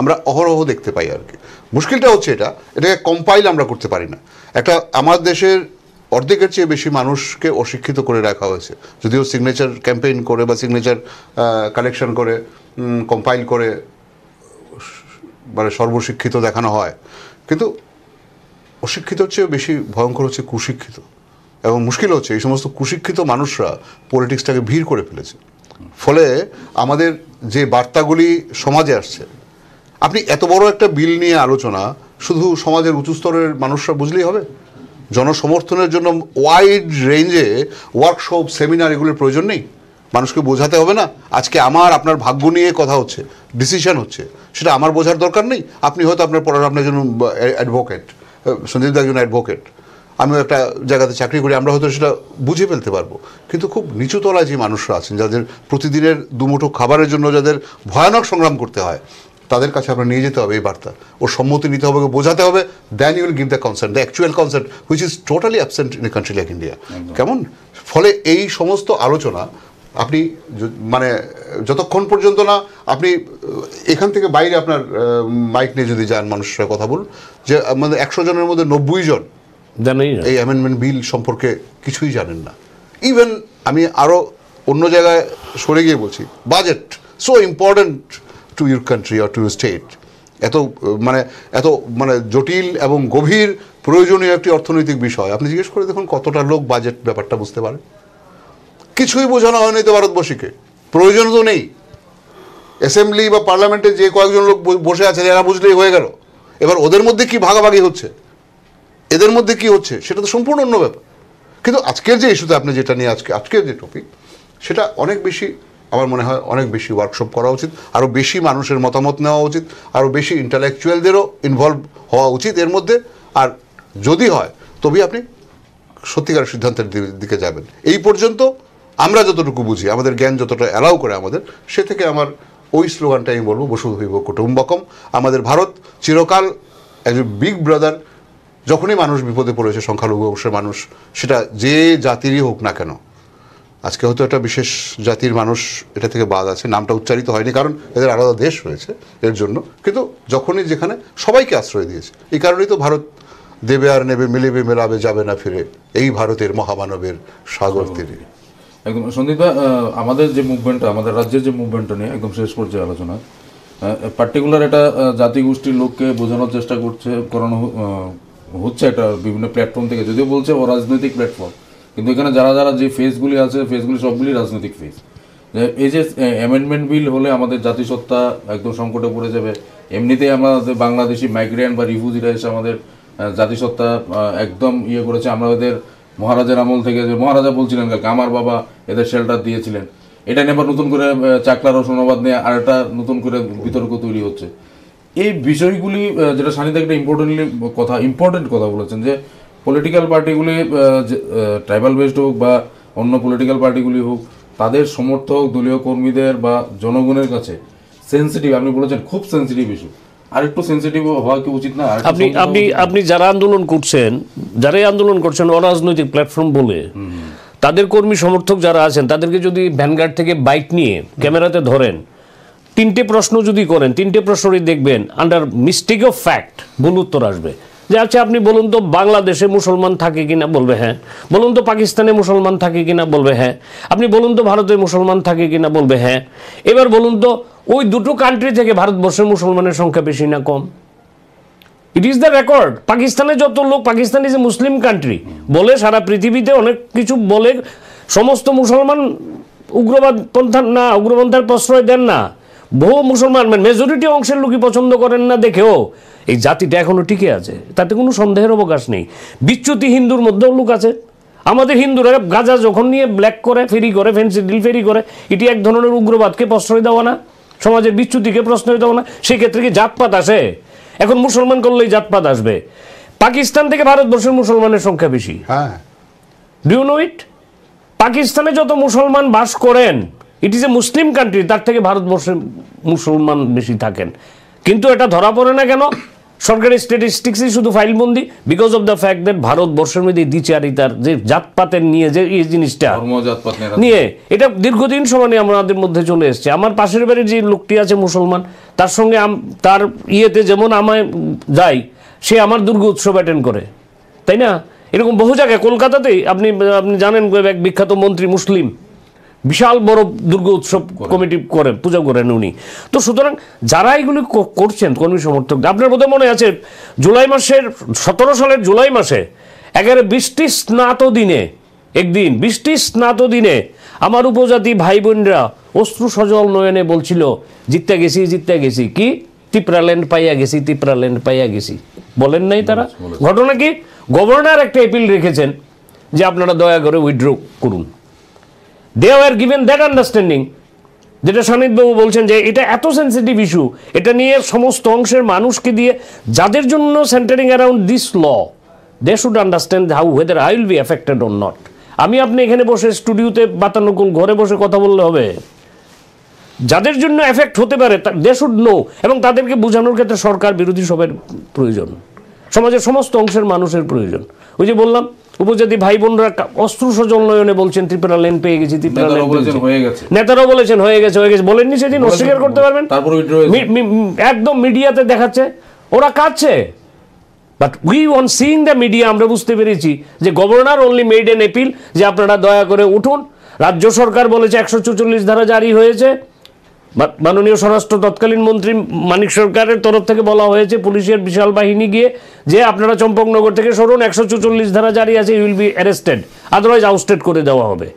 আমরা অহরহ দেখতে পাই আর কি। মুশকিলটা হচ্ছে এটাকে কম্পাইল আমরা করতে পারি না। একটা আমার দেশের অর্ধেকের চেয়ে বেশি মানুষকে অশিক্ষিত করে রাখা হয়েছে, যদিও সিগনেচার ক্যাম্পেইন করে বা সিগনেচার কালেকশন করে কম্পাইল করে মানে সর্বশিক্ষিত দেখানো হয়, কিন্তু অশিক্ষিতর চেয়ে বেশি ভয়ঙ্কর হচ্ছে কুশিক্ষিত। এবং মুশকিল হচ্ছে এই সমস্ত কুশিক্ষিত মানুষরা পলিটিক্সটাকে ভিড় করে ফেলেছে। ফলে আমাদের যে বার্তাগুলি সমাজে আসছে, আপনি এত বড় একটা বিল নিয়ে আলোচনা শুধু সমাজের উঁচু স্তরের মানুষরা বুঝলেই হবে? জনসমর্থনের জন্য ওয়াইড রেঞ্জে ওয়ার্কশপ, সেমিনার এগুলোর প্রয়োজন নেই? মানুষকে বোঝাতে হবে না আজকে আমার আপনার ভাগ্য নিয়ে কথা হচ্ছে, ডিসিশন হচ্ছে, সেটা আমার বোঝার দরকার নেই? আপনি হয়তো আপনার পড়ার, আপনার জন্য অ্যাডভোকেট, সঞ্জীব একজন অ্যাডভোকেট, আমিও একটা জায়গাতে চাকরি করি, আমরা হয়তো সেটা বুঝে ফেলতে পারবো। কিন্তু খুব নিচু তলায় যে মানুষরা আছেন, যাদের প্রতিদিনের দুমুঠো খাবারের জন্য যাদের ভয়ানক সংগ্রাম করতে হয়, তাদের কাছে আপনার নিয়ে যেতে হবে এই বার্তা, ওর সম্মতি নিতে হবে, বোঝাতে হবে, then you will give the consent, the actual consent which is totally absent in a country like India. কেমন? ফলে এই সমস্ত আলোচনা আপনি মানে যতক্ষণ পর্যন্ত না আপনি এখান থেকে বাইরে আপনার মাইক নিয়ে যদি যান, মানুষরা কথা বলুন, যে মানে 100 জনের মধ্যে 90 জন এই অ্যামেন্ডমেন্ট বিল সম্পর্কে কিছুই জানেন না। ইভেন আমি আরও অন্য জায়গায় সরে গিয়ে বলছি, budget so important to your country or to your state, এত মানে জটিল এবং গভীর প্রয়োজনীয় একটি অর্থনৈতিক বিষয়, আপনি জিজ্ঞেস করে দেখুন কতটা লোক বাজেট ব্যাপারটা বুঝতে পারে? কিছুই বোঝানো হয়নি তো ভারতবর্ষীকে, প্রয়োজন তো নেই। অ্যাসেম্বলি বা পার্লামেন্টে যে কয়েকজন লোক বসে আছে এরা বুঝলেই হয়ে গেল। এবার ওদের মধ্যে কি ভাগাভাগি হচ্ছে, এদের মধ্যে কি হচ্ছে, সেটা তো সম্পূর্ণ অন্য ব্যাপার। কিন্তু আজকের যে ইস্যুতে আপনি যেটা নিয়ে আজকের যে টপিক, সেটা অনেক বেশি, আমার মনে হয় অনেক বেশি ওয়ার্কশপ করা উচিত, আরও বেশি মানুষের মতামত নেওয়া উচিত, আরও বেশি ইন্টালেকচুয়ালদেরও ইনভলভ হওয়া উচিত এর মধ্যে। আর যদি হয় তবেই আপনি সত্যিকার সিদ্ধান্তের দিকে যাবেন। এই পর্যন্ত আমরা যতটুকু বুঝি, আমাদের জ্ঞান যতটা অ্যালাউ করে আমাদের, সে থেকে আমার ওই স্লোগানটাই আমি বলবো, বসুধৈব কুটুম্বকম। আমাদের ভারত চিরকাল অ্যাজ এ বিগ ব্রাদার, যখনই মানুষ বিপদে পড়েছে, সংখ্যালঘু অংশের মানুষ, সেটা যে জাতিরই হোক না কেন, আজকে হয়তো একটা বিশেষ জাতির মানুষ এটা থেকে বাদ আছে, নামটা উচ্চারিত হয়নি কারণ এদের আলাদা দেশ রয়েছে এর জন্য, কিন্তু যখনই যেখানে সবাইকে আশ্রয় দিয়েছে। এই কারণেই তো ভারত দেবে আর নেবে, মিলিবে মেলাবে, যাবে না ফিরে, এই ভারতের মহামানবের সাগর তীরে। একদম সন্দীপদা, আমাদের যে মুভমেন্টটা, আমাদের রাজ্যের যে মুভমেন্টটা নিয়ে একদম শেষ পর্যায়ে আলোচনা, পার্টিকুলার একটা জাতিগোষ্ঠীর লোককে বোঝানোর চেষ্টা করানো হচ্ছে একটা বিভিন্ন প্ল্যাটফর্ম থেকে, যদিও বলছে ও রাজনৈতিক প্ল্যাটফর্ম, কিন্তু এখানে যারা যারা যে ফেসগুলি আছে, ফেসগুলি সবগুলি রাজনৈতিক ফেস। এই যে অ্যামেন্ডমেন্ট বিল হলে আমাদের জাতিসত্তা একদম সংকটে পড়ে যাবে, এমনিতেই আমাদের বাংলাদেশি মাইগ্রেন্ট বা রিফিউজিরা এসে আমাদের জাতিসত্তা একদম ইয়ে করেছে। আমরা ওদের মহারাজার আমল থেকে, যে মহারাজা বলছিলেন কালকে, আমার বাবা এদের শেল্টার দিয়েছিলেন, এটা নিয়ে আবার নতুন করে চাকলার রসুনাবাদ নিয়ে আর একটা নতুন করে বিতর্ক তৈরি হচ্ছে। এই বিষয়গুলি যেটা সানিদা একটা ইম্পর্টেন্ট কথা বলেছেন, যে পলিটিক্যাল পার্টিগুলি ট্রাইবাল বেসড হোক বা অন্য পলিটিক্যাল পার্টিগুলি হোক, তাদের সমর্থক, দলীয় কর্মীদের বা জনগণের কাছে সেন্সিটিভ, আপনি বলেছেন খুব সেন্সিটিভ ইস্যু, আর একটু সেন্সিটিভ হওয়া কি উচিত না? আপনি যারা আন্দোলন করছেন অরাজনৈতিক প্ল্যাটফর্ম বলে, তাদের কর্মী সমর্থক যারা আছেন, তাদেরকে যদি ভ্যানগার্ড থেকে বাইক নিয়ে ক্যামেরাতে ধরেন, 3টে প্রশ্ন যদি করেন, 3টে প্রশ্নই দেখবেন আন্ডার মিস্টেক অফ ফ্যাক্ট ভুল উত্তর আসবে। যে আচ্ছা আপনি বলুন তো বাংলাদেশে মুসলমান থাকে কিনা, বলবে হ্যাঁ। বলুন তো পাকিস্তানে মুসলমান থাকে কিনা, বলবে হ্যাঁ। আপনি বলুন তো ভারতে মুসলমান থাকে কিনা, বলবে হ্যাঁ। এবার বলুন তো ওই দুটো কান্ট্রি থেকে ভারতবর্ষের মুসলমানের সংখ্যা বেশি না কম? It is the record. পাকিস্তানে যত লোক, Pakistan is a Muslim country বলে সারা পৃথিবীতে অনেক কিছু বলে, সমস্ত মুসলমান উগ্রবাদ উগ্রপন্থার প্রশ্রয় দেন না। বহু মুসলমান মেজরিটি অংশের লোকই পছন্দ করেন না, দেখেও এই জাতিটা এখনো টিকে আছে, তাতে কোনো সন্দেহের অবকাশ নেই। বিচ্যুতি হিন্দুর মধ্যেও লোক আছে। আমাদের হিন্দুরা গাঁজা যখন নিয়ে ব্ল্যাক করে, ফেরি করে, ফেন্সিডিল ফেরি করে, এটি এক ধরনের উগ্রবাদকে প্রশ্রয় দেওয়া না, সমাজের বিচ্যুতিকে প্রশ্রয় দেওয়া না? সেক্ষেত্রে কি জাতপাত আসে? এখন মুসলমান করলেই জাতপাত আসবে? পাকিস্তান থেকে ভারতবর্ষের মুসলমানের সংখ্যা বেশি। হ্যাঁ, ডু ইউ নো ইট? পাকিস্তানে যত মুসলমান বাস করেন, it is a Muslim country, তার থেকে ভারতবর্ষের মুসলমান বেশি থাকেন। কিন্তু এটা ধরা পড়ে না কেন? সরকারি স্ট্যাটিস্টিক্সই শুধু ফাইলবন্দি, because of the fact that ভারতবর্ষের মধ্যে দ্বিচারিতার যে জাতপাতের নিয়ে যে এই জিনিসটা নিয়ে, এটা দীর্ঘদিন সময় আমাদের মধ্যে চলে এসছে। আমার পাশের বাড়ির যে লোকটি আছে মুসলমান, তার সঙ্গে তার ইয়েতে যেমন আমায় যাই, সে আমার দুর্গা উৎসব অ্যাটেন্ড করে, তাই না? এরকম বহু জায়গায়, কলকাতাতেই আপনি আপনি জানেন এক বিখ্যাত মন্ত্রী মুসলিম, বিশাল বড় দুর্গা উৎসব কমিটি করেন, পূজা করেন উনি। তো সুতরাং যারা এগুলি করছেন কর্মী সমর্থক, আপনার বোধহয় মনে আছে জুলাই মাসের 17 সালের জুলাই মাসে একেবারে বৃষ্টি স্নাত দিনে, একদিন বৃষ্টি স্নাত দিনে আমার উপজাতি ভাই বোনরা অশ্রু সজল নয়নে বলছিল জিততে গেছি, জিততে গেছি, কি তিপ্রাল্যান্ড পাইয়া গেছি, তিপ্রাল্যান্ড পাইয়া গেছি, বলেন নাই তারা? ঘটনা কি, গভর্নর একটা অ্যাপিল রেখেছেন যে আপনারা দয়া করে উইথড্র করুন। দে আর গিভেন দ্যাট আন্ডারস্ট্যান্ডিং, যেটা সানিদবাবু বলছেন যে এটা এত সেন্সিটিভ ইস্যু, এটা নিয়ে সমস্ত অংশের মানুষকে দিয়ে, যাদের জন্য centering around this law, they should understand how whether I will be affected or not. আমি আপনি এখানে বসে স্টুডিওতে বাতানুকূল ঘরে বসে কথা বললে হবে? যাদের জন্য এফেক্ট হতে পারে দে শুড নো, এবং তাদেরকে বোঝানোর ক্ষেত্রে সরকার বিরোধী সবের প্রয়োজন, সমাজের সমস্ত অংশের মানুষের প্রয়োজন। ওই যে বললাম উপজাতি ভাই বোনরা অশ্রু সজল নয়নে বলছেন ত্রিপুরা ল্যান্ড পেয়ে গেছি, ত্রিপুরা ল্যান্ড হয়ে গেছে, নেতারাও বলেছেন হয়ে গেছে, হয়ে গেছে, বলেননি সেদিন? অস্বীকার করতে পারবেন? একদম মিডিয়াতে দেখাচ্ছে ওরা কাঁদছে। But we want seeing the media, আমরা বুঝতে পেরেছি যে governor only made N appeal যে আপনারা দয়া করে উঠুন। রাজ্য সরকার বলেছে 144 ধারা জারি হয়েছে, মাননীয় স্বরাষ্ট্র তৎকালীন মন্ত্রী মানিক সরকারের তরফ থেকে বলা হয়েছে পুলিশের বিশাল বাহিনী গিয়ে যে আপনারা চম্পকনগর থেকে সরুন, 144 ধারা জারি আছে, you will be arrested, otherwise ousted করে দেওয়া হবে।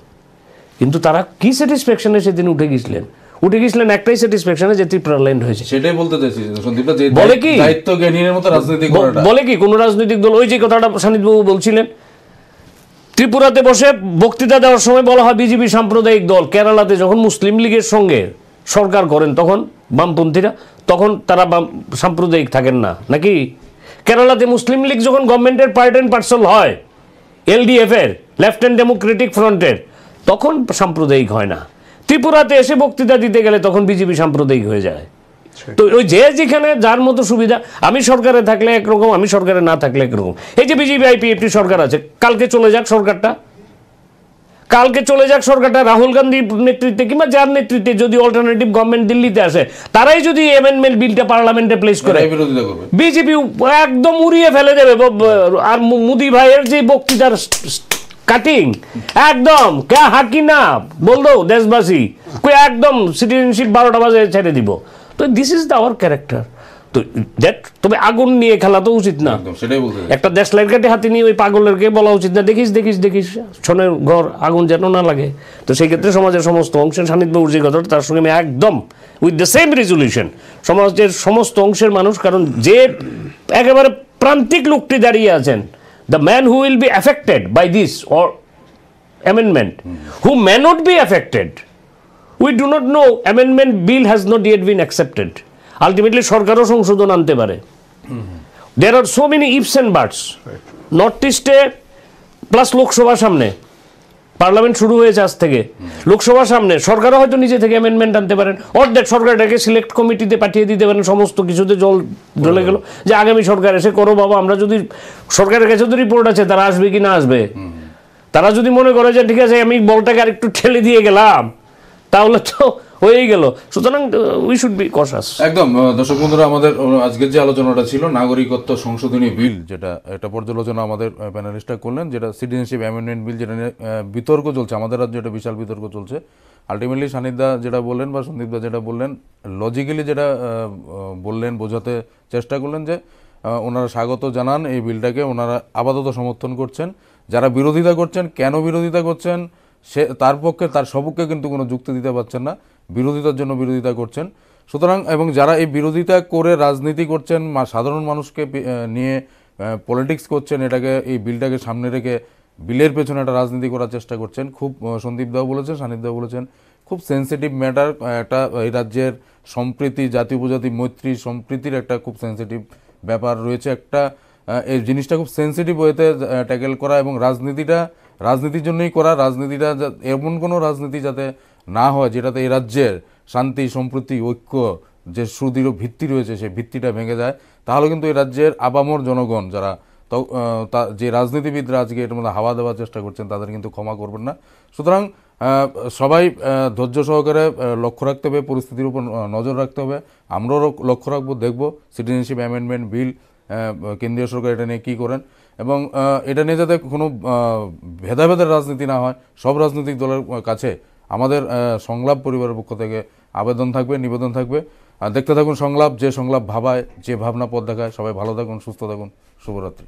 কিন্তু তারা কি স্যাটিসফ্যাকশনে সেদিন উঠে গেছিলেন একটাই স্যাটিসফ্যাকশনে যে ত্রিপুরা ল্যান্ড হয়েছে। সেটাই বলতে চাইছি সন্দীপ, যে বলে কি দায়িত্ব জ্ঞানীর মতো রাজনীতি করাটা, বলে কি কোন রাজনৈতিক দল, ওই যে কথাটা সানিদবাবু বলছিলেন, ত্রিপুরাতে বসে বক্তৃতা দেওয়ার সময় বলা হয় বিজেপি সাম্প্রদায়িক দল। কেরালাতে যখন মুসলিম লীগের সঙ্গে সরকার করেন তখন বামপন্থীরা, তখন তারা সাম্প্রদায়িক থাকেন না নাকি? কেরালাতে মুসলিম লীগ যখন গভর্নমেন্টের পার্ট অ্যান্ড পার্সেল হয়, এলডিএফ এর, লেফট অ্যান্ড ডেমোক্রেটিক ফ্রন্টের, তখন সাম্প্রদায়িক হয় না। ত্রিপুরাতে এসে বক্তৃতা দিতে গেলে তখন বিজেপি সাম্প্রদায়িক হয়ে যায়। তো ওই যে যেখানে যার মতো সুবিধা, আমি সরকারে থাকলে একরকম, আমি সরকারে না থাকলে একরকম। এই যে বিজেপি আইপিএফটি সরকার আছে, কালকে চলে যাক সরকারটা, রাহুল গান্ধীর নেতৃত্বে কিংবা যার নেতৃত্বে যদি অল্টারনেটিভ গভর্নমেন্ট দিল্লিতে আসে, তারাই যদি অ্যামেন্ডমেন্ট বিলটা পার্লামেন্টে প্লেস করে, বিজেপি একদম উড়িয়ে ফেলে দেবে। আর মোদি ভাইয়ের যে বক্তৃতার কাটিং একদম কে হাকি না বল দো দেশবাসী, একদম সিটিজেনশিপ 12টা বাজে ছেড়ে দিব। তো দিস ইজ আওয়ার ক্যারেক্টার। তো দ্যাট, তবে আগুন নিয়ে খেলা তো উচিত না। একটা দেশ লাইট কাটে হাতে নিয়ে ওই পাগলেরকে বলা উচিত না দেখিস দেখিস দেখিস ছনের ঘর আগুন যেন না লাগে। তো সেই ক্ষেত্রে সমাজের সমস্ত অংশের, সানিদবাবুর যে কথাটা তার সঙ্গে আমি একদম উইথ দ্য সেম রেজলিউশন, সমাজের সমস্ত অংশের মানুষ, কারণ যে একেবারে প্রান্তিক লোকটি দাঁড়িয়ে আছেন, the man who will be affected by this or amendment, who may not be affected, we do not know, amendment bill has not yet been accepted, ultimately সরকারও সংশোধন আনতে পারে। there are so many ifs and buts, north ইস্টে plus লোকসভার সামনে, parliament শুরু হয়েছে আজ থেকে, লোকসভার সামনে সরকারও হয়তো নিজে থেকে অ্যামেন্ডমেন্ট আনতে পারেন, অর্ধেক সরকারটাকে সিলেক্ট কমিটিতে পাঠিয়ে দিতে পারেন, সমস্ত কিছুতে জল ঢলে গেল যে আগামী সরকার এসে করো বাবা। আমরা যদি সরকারের কাছে তো রিপোর্ট আছে, তারা আসবে কি না আসবে, তারা যদি মনে করে যে ঠিক আছে আমি বলটাকে আর একটু ঠেলে দিয়ে গেলাম, তাহলে তো হয়েই গেল। সুতরাং উই শুড বি কশাস। একদম। দর্শক বন্ধুরা, আমাদের আজকের যে আলোচনাটা ছিল নাগরিকত্ব সংশোধনী বিল, যেটা একটা পর্যালোচনা আমাদের প্যানেলিস্টরা করলেন, যেটা সিটিজেনশিপ অ্যামেন্ডমেন্ট বিল, যেটা নিয়ে বিতর্ক চলছে আমাদের রাজ্যে, একটা বিশাল বিতর্ক চলছে। আলটিমেটলি সানিদদা যেটা বললেন বা সন্দীপদা যেটা বললেন, লজিক্যালি যেটা বললেন, বোঝাতে চেষ্টা করলেন যে ওনারা স্বাগত জানান এই বিলটাকে, ওনারা আপাতত সমর্থন করছেন। যারা বিরোধিতা করছেন, কেন বিরোধিতা করছেন সে তার পক্ষে তার সপক্ষে কিন্তু কোনো যুক্তি দিতে পারছেন না, বিরোধিতার জন্য বিরোধিতা করছেন। সুতরাং এবং যারা এই বিরোধিতা করে রাজনীতি করছেন, সাধারণ মানুষকে নিয়ে পলিটিক্স করছেন, এটাকে এই বিলটাকে সামনে রেখে বিলের পেছনে একটা রাজনীতি করার চেষ্টা করছেন। খুব সন্দীপদাও বলেছেন, সানিদদাও বলেছেন, খুব সেন্সিটিভ ম্যাটার। একটা এই রাজ্যের সম্প্রীতি, জাতি উপজাতি মৈত্রী সম্প্রীতির একটা খুব সেন্সিটিভ ব্যাপার রয়েছে। একটা এই জিনিসটা খুব সেন্সিটিভ ওয়েতে ট্যাকেল করা, এবং রাজনীতির জন্যই করা। রাজনীতিটা এমন কোনো রাজনীতি যাতে না হয় যেটাতে এই রাজ্যের শান্তি সম্প্রীতি ঐক্য যে সুদৃঢ় ভিত্তি রয়েছে সেই ভিত্তিটা ভেঙে যায়, তাহলে কিন্তু এই রাজ্যের আপামর জনগণ যারা যে রাজনীতিবিদরা আজকে এটার মধ্যে হাওয়া দেওয়ার চেষ্টা করছেন তাদের কিন্তু ক্ষমা করবেন না। সুতরাং সবাই ধৈর্য সহকারে লক্ষ্য রাখতে হবে, পরিস্থিতির উপর নজর রাখতে হবে। আমরাও লক্ষ্য রাখবো, দেখব সিটিজেনশিপ অ্যামেন্ডমেন্ট বিল কেন্দ্রীয় সরকার এটা নিয়ে কী করেন। এবং এটা নিয়ে যাতে কোনো ভেদাভেদের রাজনীতি না হয়, সব রাজনৈতিক দলের কাছে আমাদের সংলাপ পরিবারের পক্ষ থেকে আবেদন থাকবে, নিবেদন থাকবে। আর দেখতে থাকুন সংলাপ, যে সংলাপ ভাবায়, যে ভাবনা পথ দেখায়। সবাই ভালো থাকুন, সুস্থ থাকুন, শুভরাত্রি।